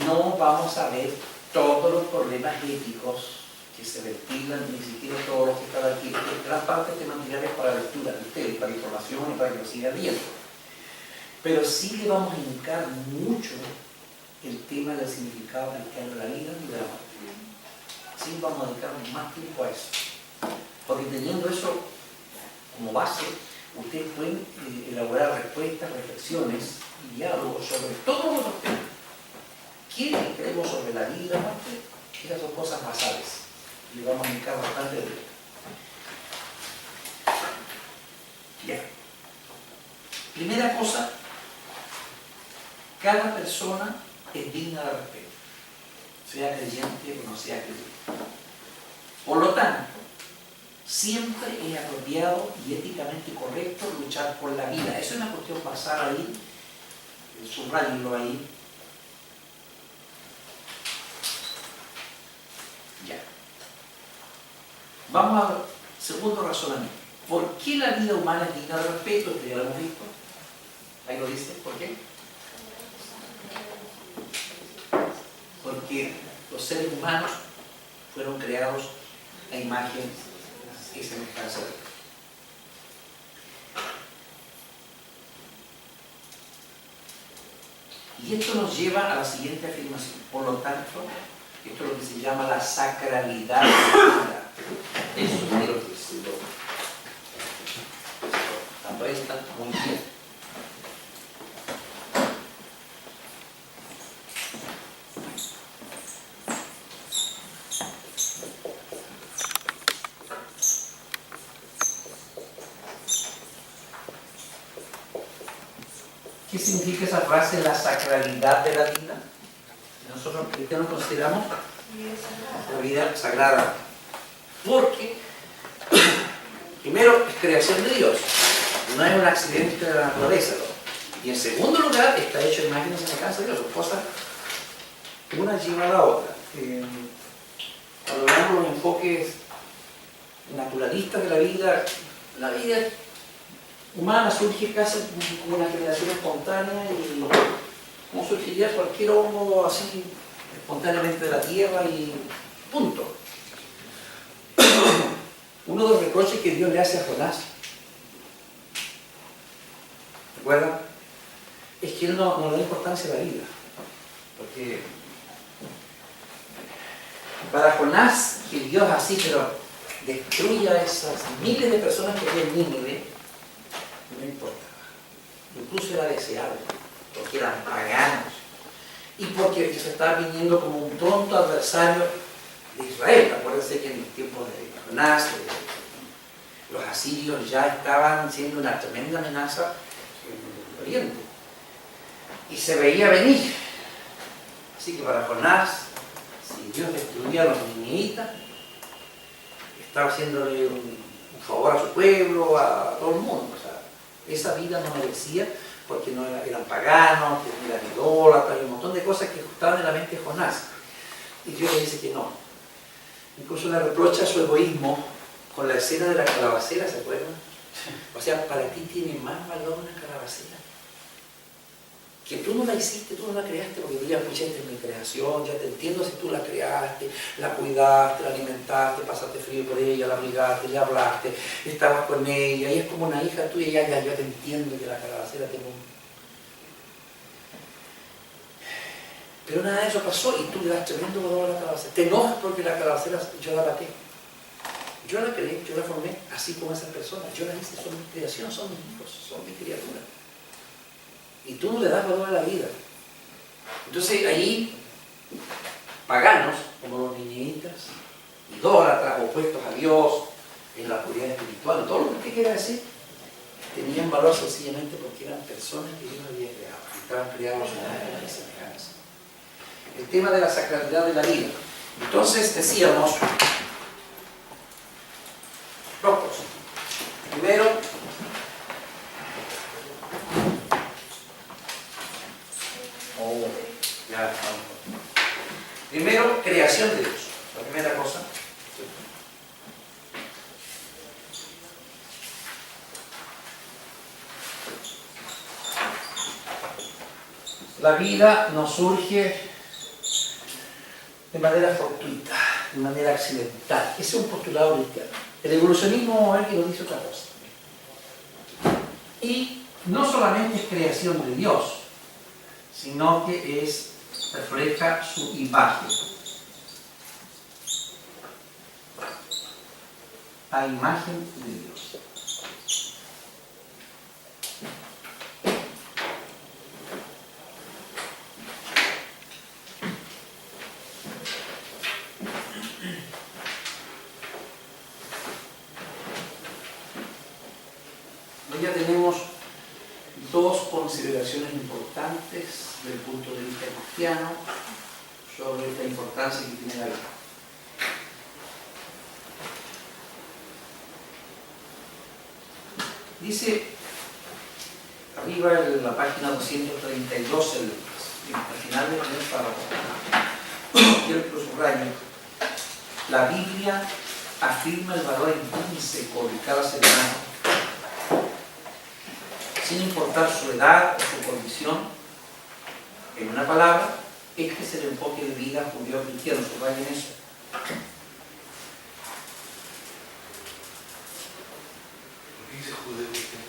no vamos a ver todos los problemas éticos que se ventilan, ni siquiera todos los que están aquí, porque gran parte de este material es para lectura de ustedes, para información y para que lo sigan viendo. Pero sí le vamos a indicar mucho el tema del significado cristiano de la vida y de la muerte. Así vamos a dedicarnos más tiempo a eso. Porque teniendo eso como base, ustedes pueden elaborar respuestas, reflexiones y diálogos sobre todos los temas. ¿Qué creemos sobre la vida y la muerte? Esas son cosas basales. Y vamos a dedicar bastante de ello. Bien. Primera cosa, cada persona es digna de respeto, sea creyente o no sea creyente. Por lo tanto, siempre es apropiado y éticamente correcto luchar por la vida. Eso es una cuestión basada ahí, subrayenlo ahí. Ya. Vamos al segundo razonamiento. ¿Por qué la vida humana es digna de respeto? Esto ya lo hemos visto. Ahí lo dice. ¿Por qué? Porque los seres humanos fueron creados a imagen y semejanza de Dios. Y esto nos lleva a la siguiente afirmación. Por lo tanto, esto es lo que se llama la sacralidad de la vida. Eso es lo que se lo. Tanto ahí está muy bien. ¿Qué significa esa frase, la sacralidad de la vida? Nosotros cristianos consideramos la vida sagrada. Porque, primero, es creación de Dios. No es un accidente de la naturaleza. Y en segundo lugar, está hecho en imagen y semejanza de Dios. Son cosas, una lleva a la otra. Cuando veamos los enfoques naturalistas de la vida humana surge casi como una generación espontánea y como surgiría cualquier hongo así espontáneamente de la tierra y punto. Uno de los reproches que Dios le hace a Jonás, ¿recuerdan? Es que él no le da importancia a la vida, porque para Jonás, que Dios así, pero destruya a esas miles de personas que había en Nínive, no importaba. Incluso era deseable, porque eran paganos y porque se estaba viniendo como un pronto adversario de Israel. Acuérdense que en los tiempos de Jonás, los asirios ya estaban siendo una tremenda amenaza en el oriente y se veía venir. Así que para Jonás, si Dios destruía a los ninivitas, estaba haciéndole un favor a su pueblo, a todo el mundo. O sea, esa vida no merecía, porque no eran paganos, eran idólatras, y un montón de cosas que estaban en la mente de Jonás. Y Dios le dice que no. Incluso le reprocha su egoísmo con la escena de la calabacera, ¿se acuerdan? O sea, para ti tiene más valor una calabacera. Que tú no la hiciste, tú no la creaste, porque tú ya escuchaste mi creación, ya te entiendo si tú la creaste, la cuidaste, la alimentaste, pasaste frío por ella, la abrigaste, le hablaste, estabas con ella, y es como una hija tuya, ya yo te entiendo que la calabacera tiene un... Pero nada de eso pasó y tú le das tremendo valor a la calabacera. Te enojas porque la calabacera yo la maté. Yo la creé, yo la formé así como esas personas, yo la hice, son mi creación, son mis hijos, son mis criaturas. Y tú no le das valor a la vida. Entonces allí, paganos, como los niñitas, idólatras, opuestos a Dios, en la oscuridad espiritual, todo lo que usted quiera decir, tenían valor sencillamente porque eran personas que Dios había creado, que estaban creados a la imagen y semejanza. El tema de la sacralidad de la vida. Entonces decíamos dos cosas. Primero, primero, creación de Dios. La primera cosa. La vida no surge de manera fortuita, de manera accidental. Ese es un postulado cristiano. El evolucionismo es que nos dice otra cosa. Y no solamente es creación de Dios, sino que es refleja su imagen. A imagen de Dios. Hoy ya tenemos dos consideraciones importantes desde el punto de vista cristiano sobre esta importancia que tiene la vida. Dice arriba en la página 232, al final del primer párrafo, quiero que lo subraye, la Biblia afirma el valor intrínseco de cada ser humano, sin importar su edad o su condición. En una palabra, este es el enfoque de vida judío-cristiano, subrayen eso. Dice judeo-cristiano.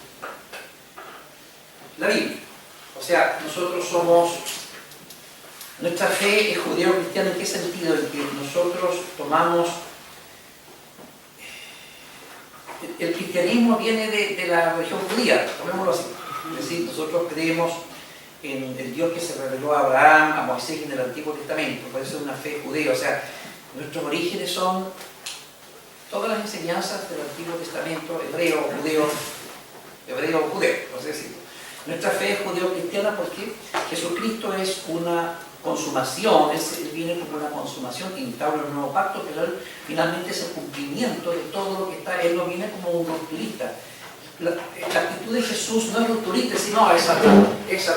La Biblia. O sea, nosotros somos, nuestra fe es judeo-cristiana. ¿En qué sentido? En que nosotros tomamos, el cristianismo viene de la religión judía, tomémoslo así. Es decir, nosotros creemos en el Dios que se reveló a Abraham, a Moisés en el Antiguo Testamento. Por eso es una fe judía. O sea, nuestros orígenes son todas las enseñanzas del Antiguo Testamento, hebreo, judeo, por así decirlo. Nuestra fe es judeo-cristiana porque Jesucristo es una consumación, Él viene como una consumación que instaura un nuevo pacto, pero Él finalmente es el cumplimiento de todo lo que está. Él no viene como un rupturista. La actitud de Jesús no es rupturista, sino esa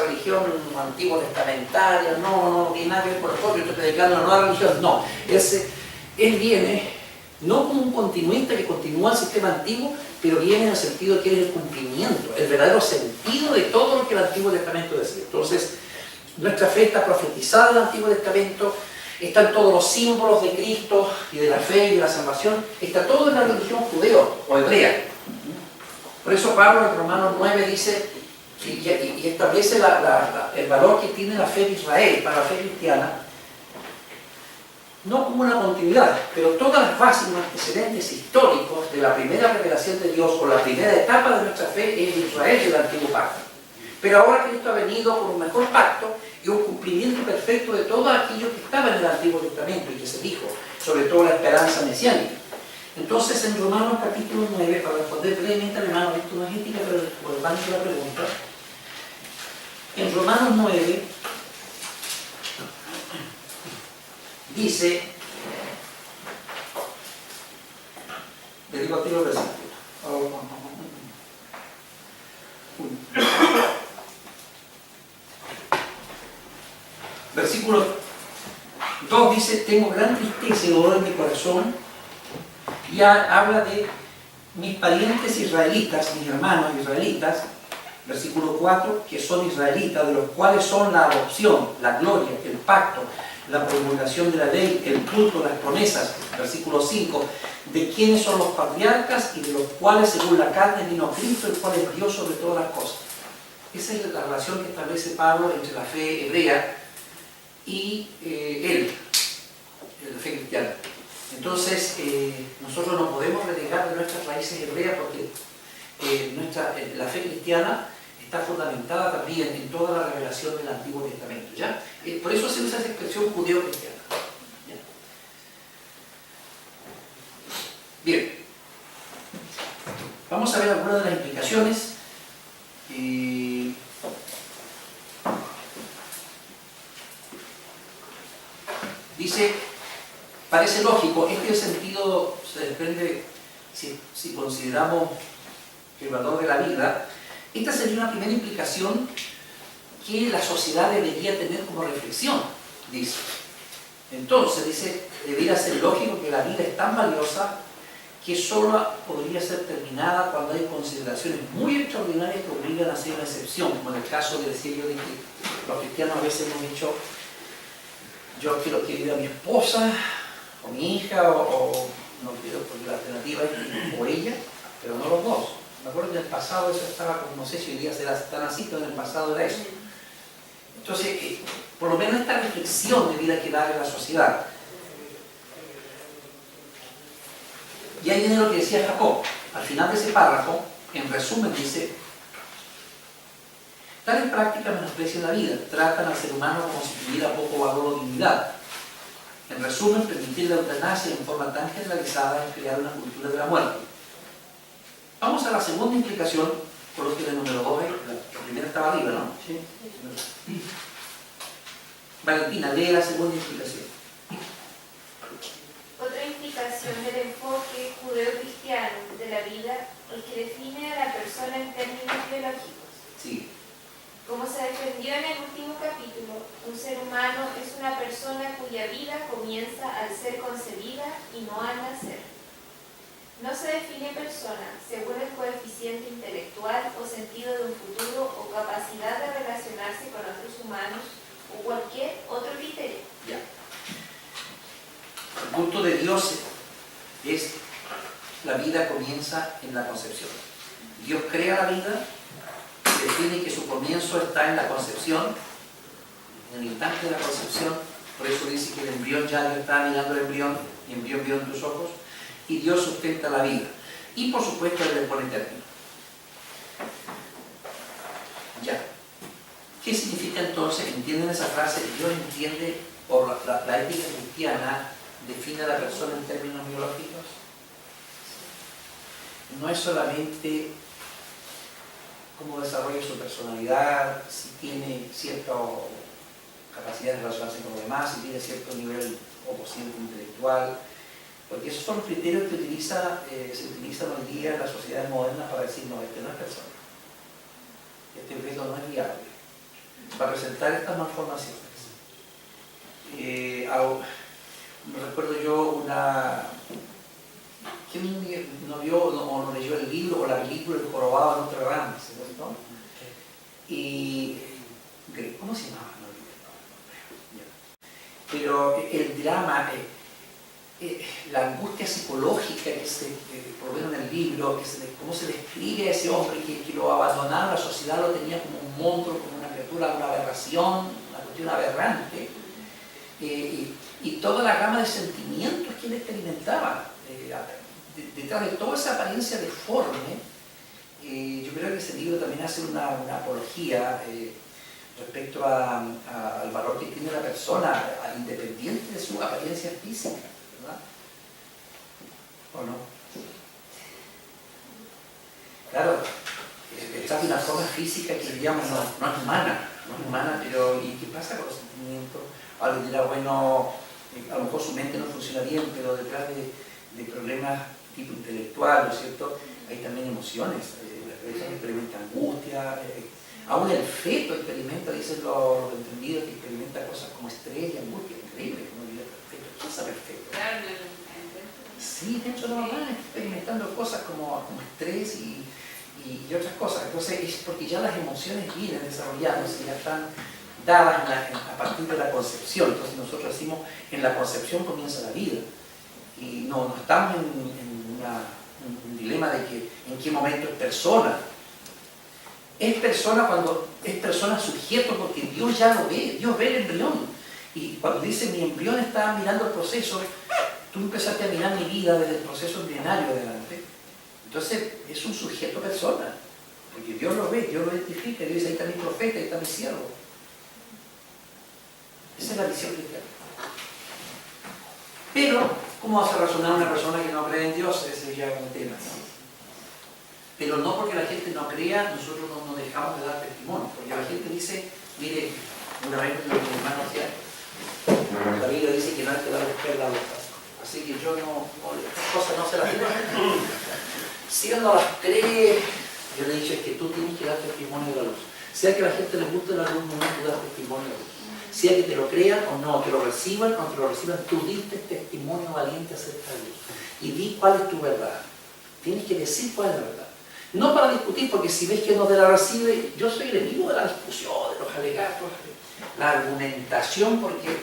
religión antiguo testamentaria, no tiene nada que ver con nosotros, yo estoy predicando una nueva religión, no. Él viene no como un continuista que continúa el sistema antiguo, pero viene en el sentido de que es el cumplimiento, el verdadero sentido de todo lo que el Antiguo Testamento decía. Entonces, nuestra fe está profetizada en el Antiguo Testamento, están todos los símbolos de Cristo y de la fe y de la salvación, está todo en la religión judeo o hebrea. Por eso Pablo en Romanos 9 dice y establece el valor que tiene la fe de Israel para la fe cristiana, no como una continuidad, pero todas las bases, los antecedentes históricos de la primera revelación de Dios o la primera etapa de nuestra fe es Israel del Antiguo Pacto. Pero ahora Cristo ha venido con un mejor pacto y un cumplimiento perfecto de todo aquello que estaba en el Antiguo Testamento y que se dijo, sobre todo la esperanza mesiánica. Entonces en Romanos capítulo 9, para responder brevemente al hermano, esto no es ética, pero por el banco de la pregunta, en Romanos 9, dice, le digo a ti los versículos. Versículo 2 dice, tengo gran tristeza y dolor en mi corazón, y habla de mis parientes israelitas, mis hermanos israelitas, versículo 4, que son israelitas, de los cuales son la adopción, la gloria, el pacto, la promulgación de la ley, el culto, las promesas, versículo 5, de quienes son los patriarcas y de los cuales según la carne vino Cristo, el cual es Dios sobre todas las cosas. Esa es la relación que establece Pablo entre la fe hebrea y la fe cristiana. Entonces, nosotros no podemos renegar de nuestras raíces hebreas porque la fe cristiana está fundamentada también en toda la revelación del Antiguo Testamento, ¿ya? Por eso se usa esa expresión judeo-cristiana. Bien, vamos a ver algunas de las implicaciones. Dice, parece lógico, este sentido se desprende si consideramos el valor de la vida. Esta sería una primera implicación que la sociedad debería tener como reflexión, dice. Entonces, dice, debería ser lógico que la vida es tan valiosa que solo podría ser terminada cuando hay consideraciones muy extraordinarias que obligan a hacer una excepción, como en el caso de decir yo de que los cristianos a veces hemos dicho, yo quiero que viva mi esposa, o mi hija, o no quiero, porque la alternativa es o ella, pero no los dos. Me acuerdo que en el pasado eso estaba como, no sé si hoy día será tan así, pero en el pasado era eso. Entonces, por lo menos esta reflexión de vida que da en la sociedad. Y ahí viene lo que decía Jacob. Al final de ese párrafo, en resumen, dice: tales prácticas menosprecian la vida, tratan al ser humano como si tuviera poco valor o dignidad. En resumen, permitir la eutanasia en forma tan generalizada es crear una cultura de la muerte. Vamos a la segunda implicación, por lo que el número 2, la primera estaba arriba, ¿no? Sí. Valentina, lee la segunda implicación. Otra implicación del enfoque judeo-cristiano de la vida es que define a la persona en términos biológicos. Sí. Como se defendió en el último capítulo, un ser humano es una persona cuya vida comienza al ser concebida y no al nacer. No se define persona según el coeficiente intelectual o sentido de un futuro o capacidad de relacionarse con otros humanos o cualquier otro criterio. Ya. El culto de Dios es: la vida comienza en la concepción. Dios crea la vida, define que su comienzo está en la concepción, en el instante de la concepción. Por eso dice que el embrión, ya Dios está mirando el embrión, y embrión vio en tus ojos, y Dios sustenta la vida. Y por supuesto Él le pone término. Ya. ¿Qué significa entonces? ¿Entienden esa frase? Dios entiende, por la ética cristiana, define a la persona en términos biológicos. No es solamente cómo desarrolla su personalidad, si tiene cierta capacidad de relacionarse con los demás, si tiene cierto nivel o cociente intelectual, porque esos son criterios que se utilizan hoy día en las sociedades modernas para decir: no, este no es persona, este objeto no es viable, para presentar estas malformaciones. Me recuerdo yo ¿quién no vio o no leyó el libro o la película El jorobado de Notre Dame? ¿No? Y ¿cómo se llamaba? No olvidé. Pero el drama, la angustia psicológica que por lo menos en el libro, cómo se describe a ese hombre que lo abandonaba, la sociedad lo tenía como un monstruo, como una criatura, una aberración, una cuestión aberrante, y toda la gama de sentimientos que él experimentaba. Detrás de toda esa apariencia deforme, yo creo que ese libro también hace una apología respecto al valor que tiene la persona, independiente de su apariencia física, ¿verdad? ¿O no? Claro, está de una forma física que digamos no es humana, pero ¿y qué pasa con los sentimientos? Alguien dirá, bueno, a lo mejor su mente no funciona bien, pero detrás de problemas tipo intelectual, ¿no es cierto? Hay también emociones. La persona experimenta angustia, aún el feto experimenta, dicen los entendidos, que experimenta cosas como estrés y angustia, increíble, como diría perfecto. ¿Qué sabe el feto? Sí, dentro de la mamá está experimentando cosas como estrés y otras cosas. Entonces es porque ya las emociones vienen desarrollándose, ya están dadas a partir de la concepción. Entonces nosotros decimos, en la concepción comienza la vida. Y no estamos en un dilema de que en qué momento es persona. Es persona cuando es persona sujeto, porque Dios ya lo ve, Dios ve el embrión. Y cuando dice mi embrión está mirando el proceso, tú empezaste a mirar mi vida desde el proceso embrionario adelante. Entonces es un sujeto persona, porque Dios lo ve, Dios lo identifica, Dios dice: ahí está mi profeta, ahí está mi siervo. Esa es la visión cristiana. Pero, ¿cómo vas a razonar a una persona que no cree en Dios? Ese sería un tema. Pero no porque la gente no crea, nosotros no nos dejamos de dar testimonio. Porque la gente dice, mire, una vez mi hermano decía, la Biblia dice que no hay que dar espalda a los pasos. Así que yo estas cosas no se las digo. Si él no las cree, yo le he dicho, es que tú tienes que dar testimonio de la luz. Sea que a la gente le guste la luz, no tú das testimonio de la luz. Sea que te lo crean o no, que lo reciban o no te lo reciban, tú diste testimonio valiente acerca de Dios. Y di cuál es tu verdad. Tienes que decir cuál es la verdad. No para discutir, porque si ves que no te la recibe, yo soy el enemigo de la discusión, de los alegatos, la argumentación, porque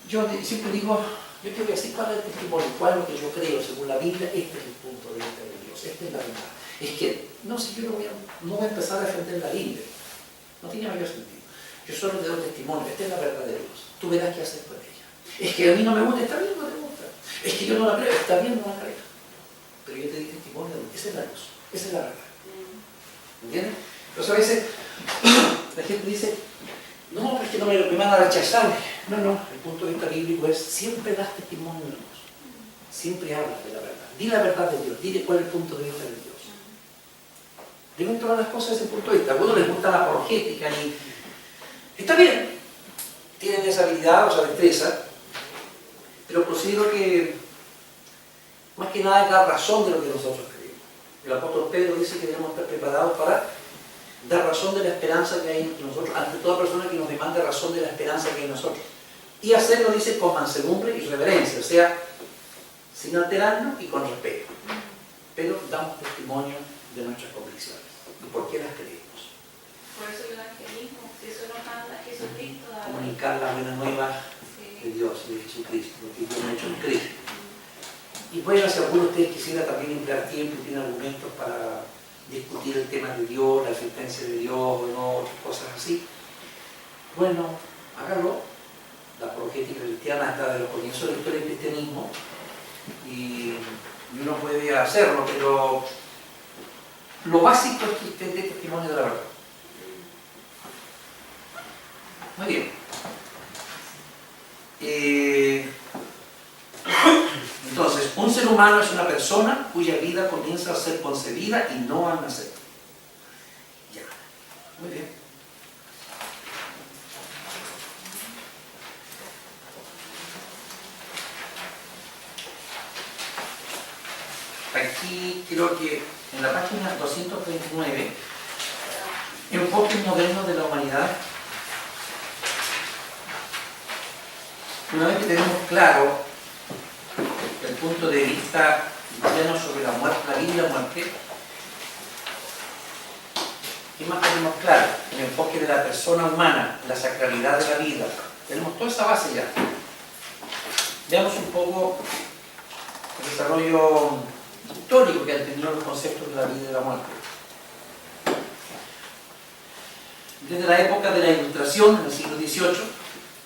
yo siempre digo, yo te voy a decir cuál es el testimonio, cuál es lo que yo creo según la Biblia, este es el punto de vista de Dios, esta es la verdad. Es que, no sé, yo no voy a empezar a defender la Biblia, no tiene mayor sentido. Yo solo te doy testimonio, esta es la verdad de Dios. Tú verás qué hacer con ella. Es que a mí no me gusta, está bien, no te gusta. Es que yo no la creo, está bien, no la creo. Pero yo te di testimonio de Dios. Esa es la luz, esa es la verdad. ¿Entiendes? Entonces a veces la gente dice, no, es que no me van a rechazar. No, no, el punto de vista bíblico es siempre das testimonio de Dios. Siempre hablas de la verdad. Di la verdad de Dios, dile cuál es el punto de vista de Dios. Deben tomar las cosas desde ese punto de vista. A algunos les gusta la apologética y está bien, tienen esa habilidad o esa destreza, pero considero que más que nada es la razón de lo que nosotros creemos. El apóstol Pedro dice que debemos estar preparados para dar razón de la esperanza que hay en nosotros, ante toda persona que nos demande razón de la esperanza que hay en nosotros. Y hacerlo, dice, con mansedumbre y reverencia, o sea, sin alterarnos y con respeto. Pero damos testimonio de nuestras convicciones y por qué las creemos. Por eso el evangelismo, si eso nos manda Jesucristo a Comunicar la buena nueva de Dios, de Jesucristo, lo que Dios ha hecho en Cristo. Y bueno, si alguno de ustedes quisiera también emplear tiempo y tiene argumentos para discutir el tema de Dios, la existencia de Dios o no, otras cosas así, bueno, hágalo. La apologética cristiana está de los comienzos de la historia del cristianismo y uno puede hacerlo, pero lo básico es que usted dé testimonio de la verdad. Muy bien. Entonces, un ser humano es una persona cuya vida comienza a ser concebida y no al nacer. Ya. Muy bien. Aquí creo que en la página 239, enfoque moderno de la humanidad. Una vez que tenemos claro el punto de vista cristiano sobre la muerte, la vida y la muerte, ¿qué más tenemos claro? El enfoque de la persona humana, la sacralidad de la vida. Tenemos toda esa base ya. Veamos un poco el desarrollo histórico que han tenido los conceptos de la vida y de la muerte. Desde la época de la Ilustración, en el siglo XVIII,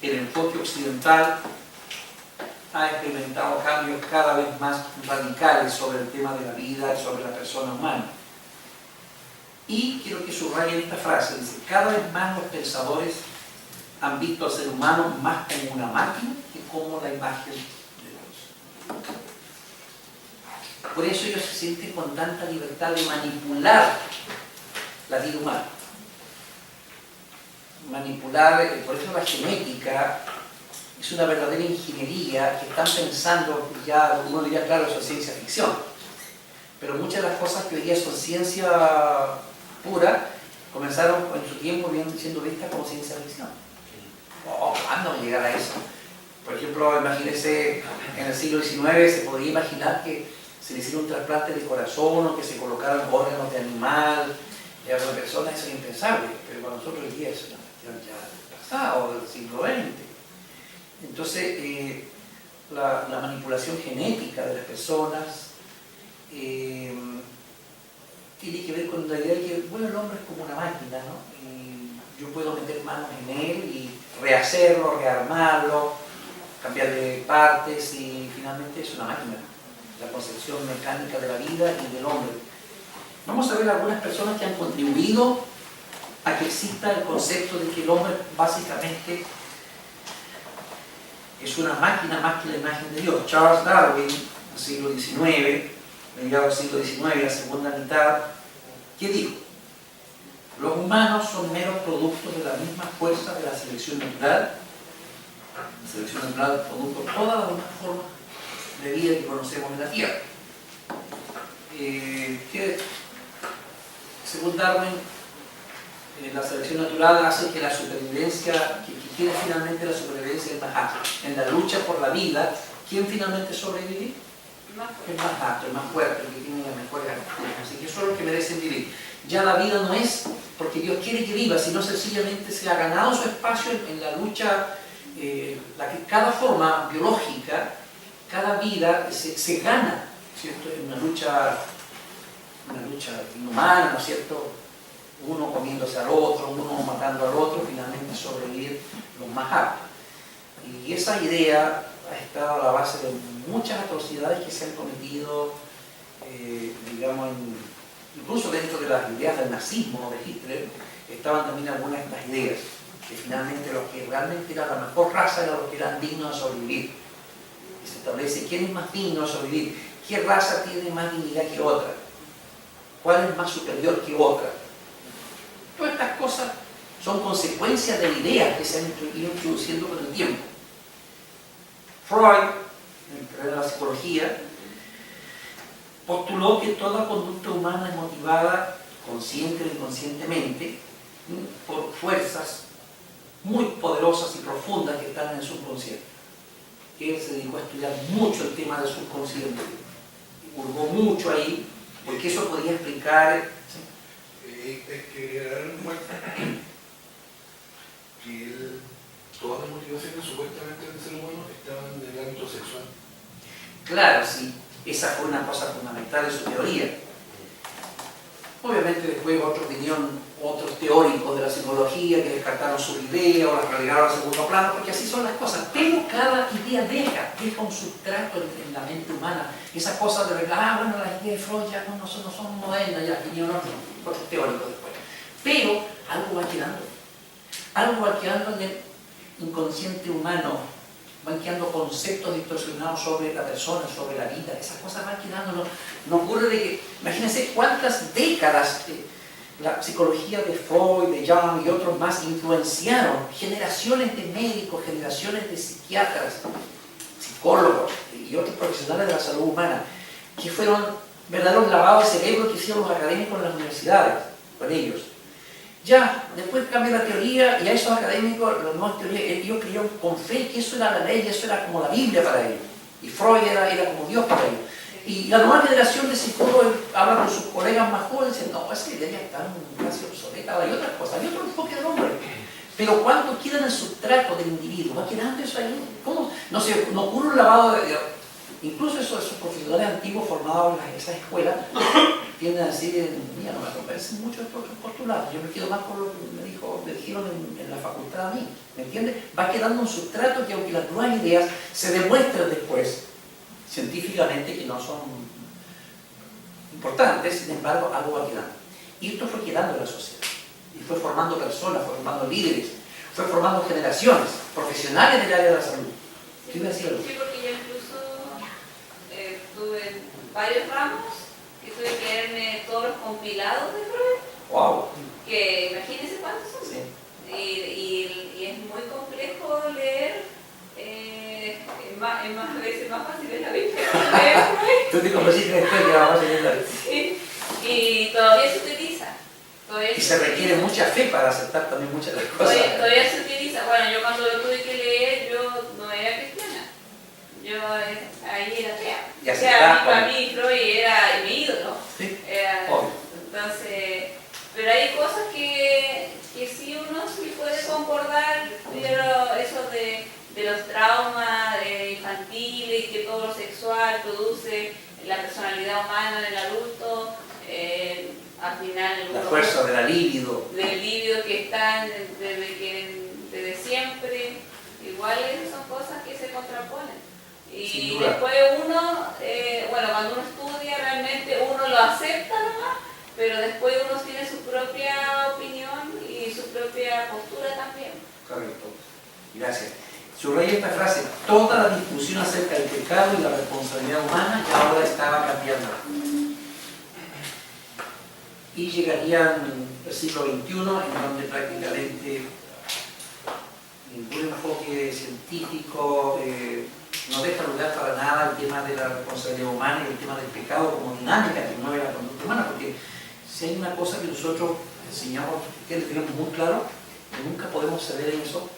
el enfoque occidental ha experimentado cambios cada vez más radicales sobre el tema de la vida y sobre la persona humana. Y quiero que subrayen esta frase, dice, cada vez más los pensadores han visto al ser humano más como una máquina que como la imagen de Dios. Por eso ellos se sienten con tanta libertad de manipular la vida humana. Manipular, por eso la genética es una verdadera ingeniería que están pensando, ya uno diría, claro, eso es ciencia ficción, pero muchas de las cosas que hoy día son ciencia pura, comenzaron en su tiempo siendo vistas como ciencia ficción. Oh, ¿cuándo llegar a eso? Por ejemplo, imagínense, en el siglo XIX se podría imaginar que se le hiciera un trasplante de corazón o que se colocaran órganos de animal y a una persona, eso es impensable, pero para nosotros hoy día es una cuestión ya pasada, del siglo XX. Entonces, la manipulación genética de las personas tiene que ver con la idea de que, bueno, el hombre es como una máquina, ¿no? Y yo puedo meter manos en él y rehacerlo, rearmarlo, cambiarle partes y finalmente es una máquina. La concepción mecánica de la vida y del hombre. Vamos a ver algunas personas que han contribuido a que exista el concepto de que el hombre básicamente es una máquina más que la imagen de Dios. Charles Darwin, en el siglo XIX, mediados del siglo XIX, la segunda mitad, ¿qué dijo? Los humanos son meros productos de la misma fuerza de la selección natural. La selección natural produjo todas las demás formas de vida que conocemos en la Tierra. Según Darwin, la selección natural hace que la supervivencia, que quiere finalmente la supervivencia es más apto. En la lucha por la vida, ¿quién finalmente sobrevive? El más apto, el más fuerte, el que tiene las mejores actitudes. Así que son los que merecen vivir. Ya la vida no es porque Dios quiere que viva, sino sencillamente se ha ganado su espacio en la lucha, cada forma biológica, cada vida se gana, ¿cierto? En una lucha inhumana, ¿no es cierto? uno comiéndose al otro, uno matando al otro, finalmente sobrevivir los más aptos. Y esa idea ha estado a la base de muchas atrocidades que se han cometido, digamos, incluso dentro de las ideas del nazismo de Hitler, estaban también algunas de estas ideas, que finalmente los que realmente eran la mejor raza eran los que eran dignos de sobrevivir. Y se establece quién es más digno de sobrevivir, qué raza tiene más dignidad que otra, cuál es más superior que otra. Todas estas cosas son consecuencias de ideas que se han ido introduciendo con el tiempo. Freud, en la psicología, postuló que toda conducta humana es motivada, consciente o inconscientemente, por fuerzas muy poderosas y profundas que están en el subconsciente. Él se dedicó a estudiar mucho el tema del subconsciente, hurgó mucho ahí, porque eso podía explicar... Es que dar cuenta que todas las motivaciones supuestamente del ser humano estaban en el ámbito sexual. Claro, sí, esa fue una cosa fundamental de su teoría. Obviamente después otros teóricos de la psicología que descartaron sus ideas o las relegaron al segundo plano, porque así son las cosas. Pero cada idea deja un sustrato en la mente humana. Esa cosa de bueno, las ideas de Freud ya no son modernas, ya vinieron otros teóricos después. Pero algo va quedando en el inconsciente humano, van quedando conceptos distorsionados sobre la persona, sobre la vida, esas cosas van quedando. No ocurre de que, imagínense cuántas décadas la psicología de Freud, de Jung y otros más influenciaron generaciones de médicos, generaciones de psiquiatras, psicólogos y otros profesionales de la salud humana, que fueron verdaderos lavados de cerebro que hicieron los académicos en las universidades con ellos. Ya, después cambia la teoría y a esos académicos, las nuevas teorías, ellos creyeron con fe que eso era la ley, eso era como la Biblia para ellos. Y Freud era como Dios para ellos. Y la nueva generación de psicólogos habla con sus colegas más jóvenes y dicen, no, esa idea ya está casi obsoleta, hay otras cosas, hay otro enfoque del hombre. Pero cuando queda en el sustrato del individuo, va quedando eso ahí. ¿Cómo? No ocurre un lavado de... Incluso esos profesionales antiguos formados en esas escuelas tienden a decir, mira, no me convencen mucho estos otros postulados, yo me quedo más con lo que me dijeron en la facultad a mí, ¿me entiendes? Va quedando un sustrato que aunque las nuevas ideas se demuestran después, científicamente, que no son importantes, sin embargo, algo va quedando. Y esto fue quedando en la sociedad, y fue formando personas, fue formando líderes, fue formando generaciones profesionales del área de la salud. ¿Qué iba a decir? Sí, porque yo incluso tuve varios ramos que tuve que leerme todos los compilados de Freud. ¡Wow! Que imagínense cuántos son. Sí. Y es muy complejo leer, más veces más fácil es la Biblia que leer Freud. Tú te convenciste después que vamos a leer la Biblia. Sí. Y todavía se utiliza. Y se requiere mucha fe para aceptar también muchas de las cosas. Todavía se utiliza. Bueno, yo cuando lo tuve que leer, yo no era cristiana. Yo ahí era atea. Ya o sea, para mí Freud era mi ídolo. Sí. Entonces, pero hay cosas que sí uno sí puede concordar, pero eso de los traumas infantiles y que todo lo sexual produce la personalidad humana en el adulto, al final la fuerza de la libido. Del libido que están desde siempre, igual esas son cosas que se contraponen. Y después uno, cuando uno estudia realmente uno lo acepta nomás, pero después uno tiene su propia opinión y su propia postura también. Correcto. Gracias. Subraya esta frase, toda la discusión acerca del pecado y la responsabilidad humana ya ahora estaba cambiando. Y llegarían al siglo XXI, en donde prácticamente ningún enfoque científico no deja lugar para nada el tema de la responsabilidad humana y el tema del pecado como dinámica que mueve la conducta humana, porque si hay una cosa que nosotros enseñamos, que tenemos muy claro, que nunca podemos ceder en eso,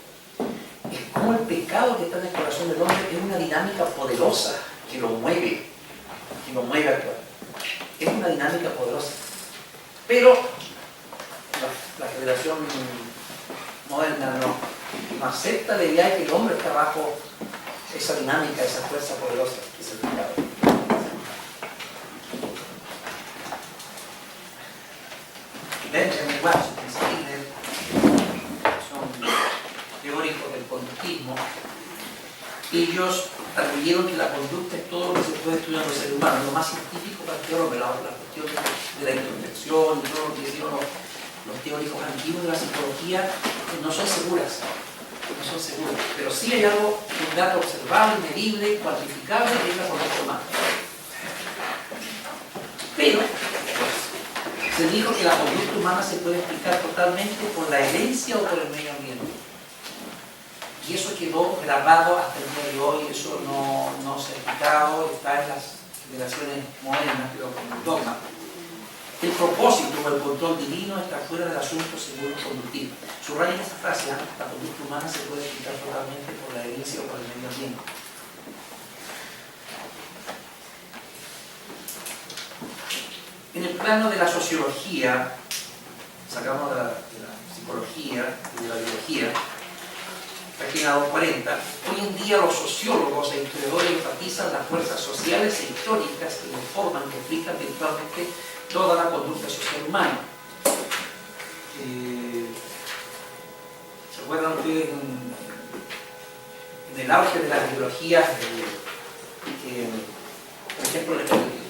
es cómo el pecado que está en el corazón del hombre es una dinámica poderosa que lo mueve a actuar. Es una dinámica poderosa. Pero la generación moderna no acepta la idea de que el hombre está bajo esa dinámica, esa fuerza poderosa que es el pecado. Benjamin Washington, Skinner, son teóricos del conductismo. Ellos arguyeron que la conducta es todo lo que se puede estudiar en los seres humanos. Lo más científico plantearon la cuestión de la introspección y todo lo que hicieron los teóricos antiguos de la psicología, que no son seguras. No son seguras. Pero sí hay algo, un dato observable, medible, cuantificable, que es la conducta humana. Pero se dijo que la conducta humana se puede explicar totalmente por la herencia o por el medio ambiente. Y eso quedó grabado hasta el día de hoy, eso no se ha explicado, está en las generaciones modernas, pero como un dogma. El propósito o el control divino está fuera del asunto según el conductivo. Subrayen esa frase, ¿eh? La conducta humana se puede explicar totalmente por la herencia o por el medio ambiente. En el plano de la sociología, sacamos de la psicología y de la biología, página 240, hoy en día los sociólogos e historiadores enfatizan las fuerzas sociales e históricas que informan, que explican virtualmente toda la conducta social humana. ¿Se acuerdan ustedes en el auge de las ideologías, por ejemplo,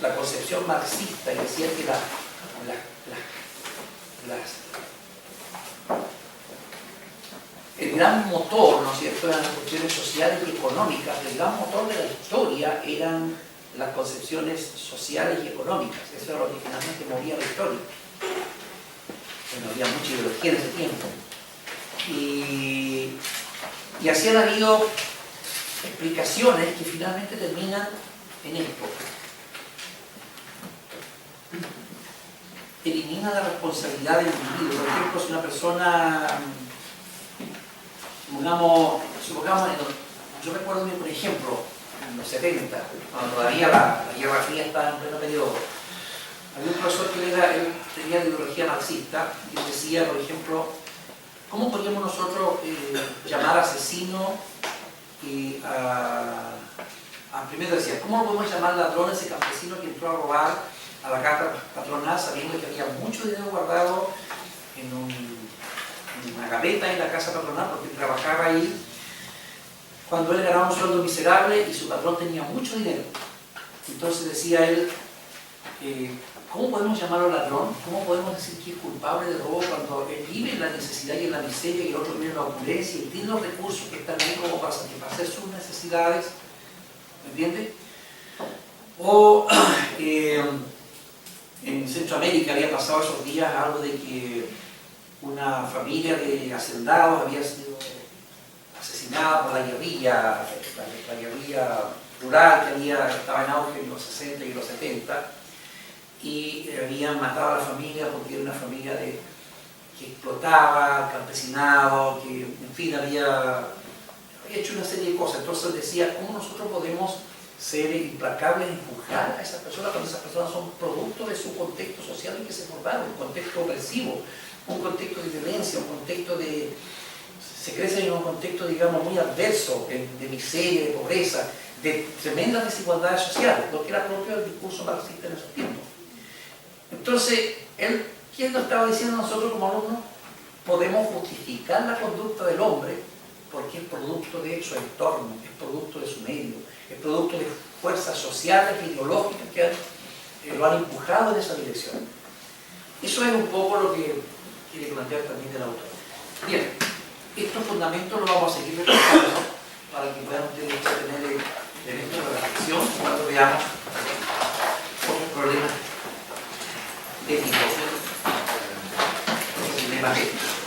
la concepción marxista que decía que el gran motor, ¿no es cierto?, eran las cuestiones sociales y económicas. El gran motor de la historia eran las concepciones sociales y económicas. Eso era lo que finalmente movía la historia. Bueno, había mucha ideología en ese tiempo. Y así han habido explicaciones que finalmente terminan en esto. Elimina la responsabilidad del individuo. Por ejemplo, si una persona, supongamos, yo recuerdo bien, por ejemplo, en los 70, cuando todavía la Guerra Fría estaba en pleno periodo, había un profesor que él tenía la ideología marxista y decía, por ejemplo, ¿cómo podríamos nosotros llamar asesino primero decía, ¿cómo podemos llamar ladrón a ese campesino que entró a robar a la casa patronal sabiendo que había mucho dinero guardado en una gaveta en la casa patronal porque él trabajaba ahí, cuando él ganaba un sueldo miserable y su patrón tenía mucho dinero? Entonces decía él, ¿cómo podemos llamarlo ladrón? ¿Cómo podemos decir que es culpable de robo cuando él vive en la necesidad y en la miseria y el otro vive en la opulencia y tiene los recursos que están ahí como para satisfacer sus necesidades? ¿Me entiende? O en Centroamérica había pasado esos días algo de que una familia de hacendados había sido asesinada por la guerrilla rural que estaba en auge en los 60 y los 70, y habían matado a la familia porque era una familia que explotaba, campesinado, que en fin había hecho una serie de cosas. Entonces decía, ¿cómo nosotros podemos ser implacables en juzgar a esas personas cuando esas personas son producto de su contexto social en que se formaron, un contexto opresivo, un contexto de violencia, un contexto se crecen en un contexto, digamos, muy adverso, de miseria, de pobreza, de tremendas desigualdades sociales, lo que era propio del discurso marxista en esos tiempos. Entonces, ¿quién nos estaba diciendo nosotros como alumnos? Podemos justificar la conducta del hombre porque es producto de su entorno, es producto de su medio, es producto de fuerzas sociales e ideológicas que lo han empujado en esa dirección. Eso es un poco lo que quiere plantear también el autor. Bien, estos fundamentos los vamos a seguir repasando para que puedan ustedes tener elementos de reflexión cuando veamos otros problemas técnicos, problemas éticos.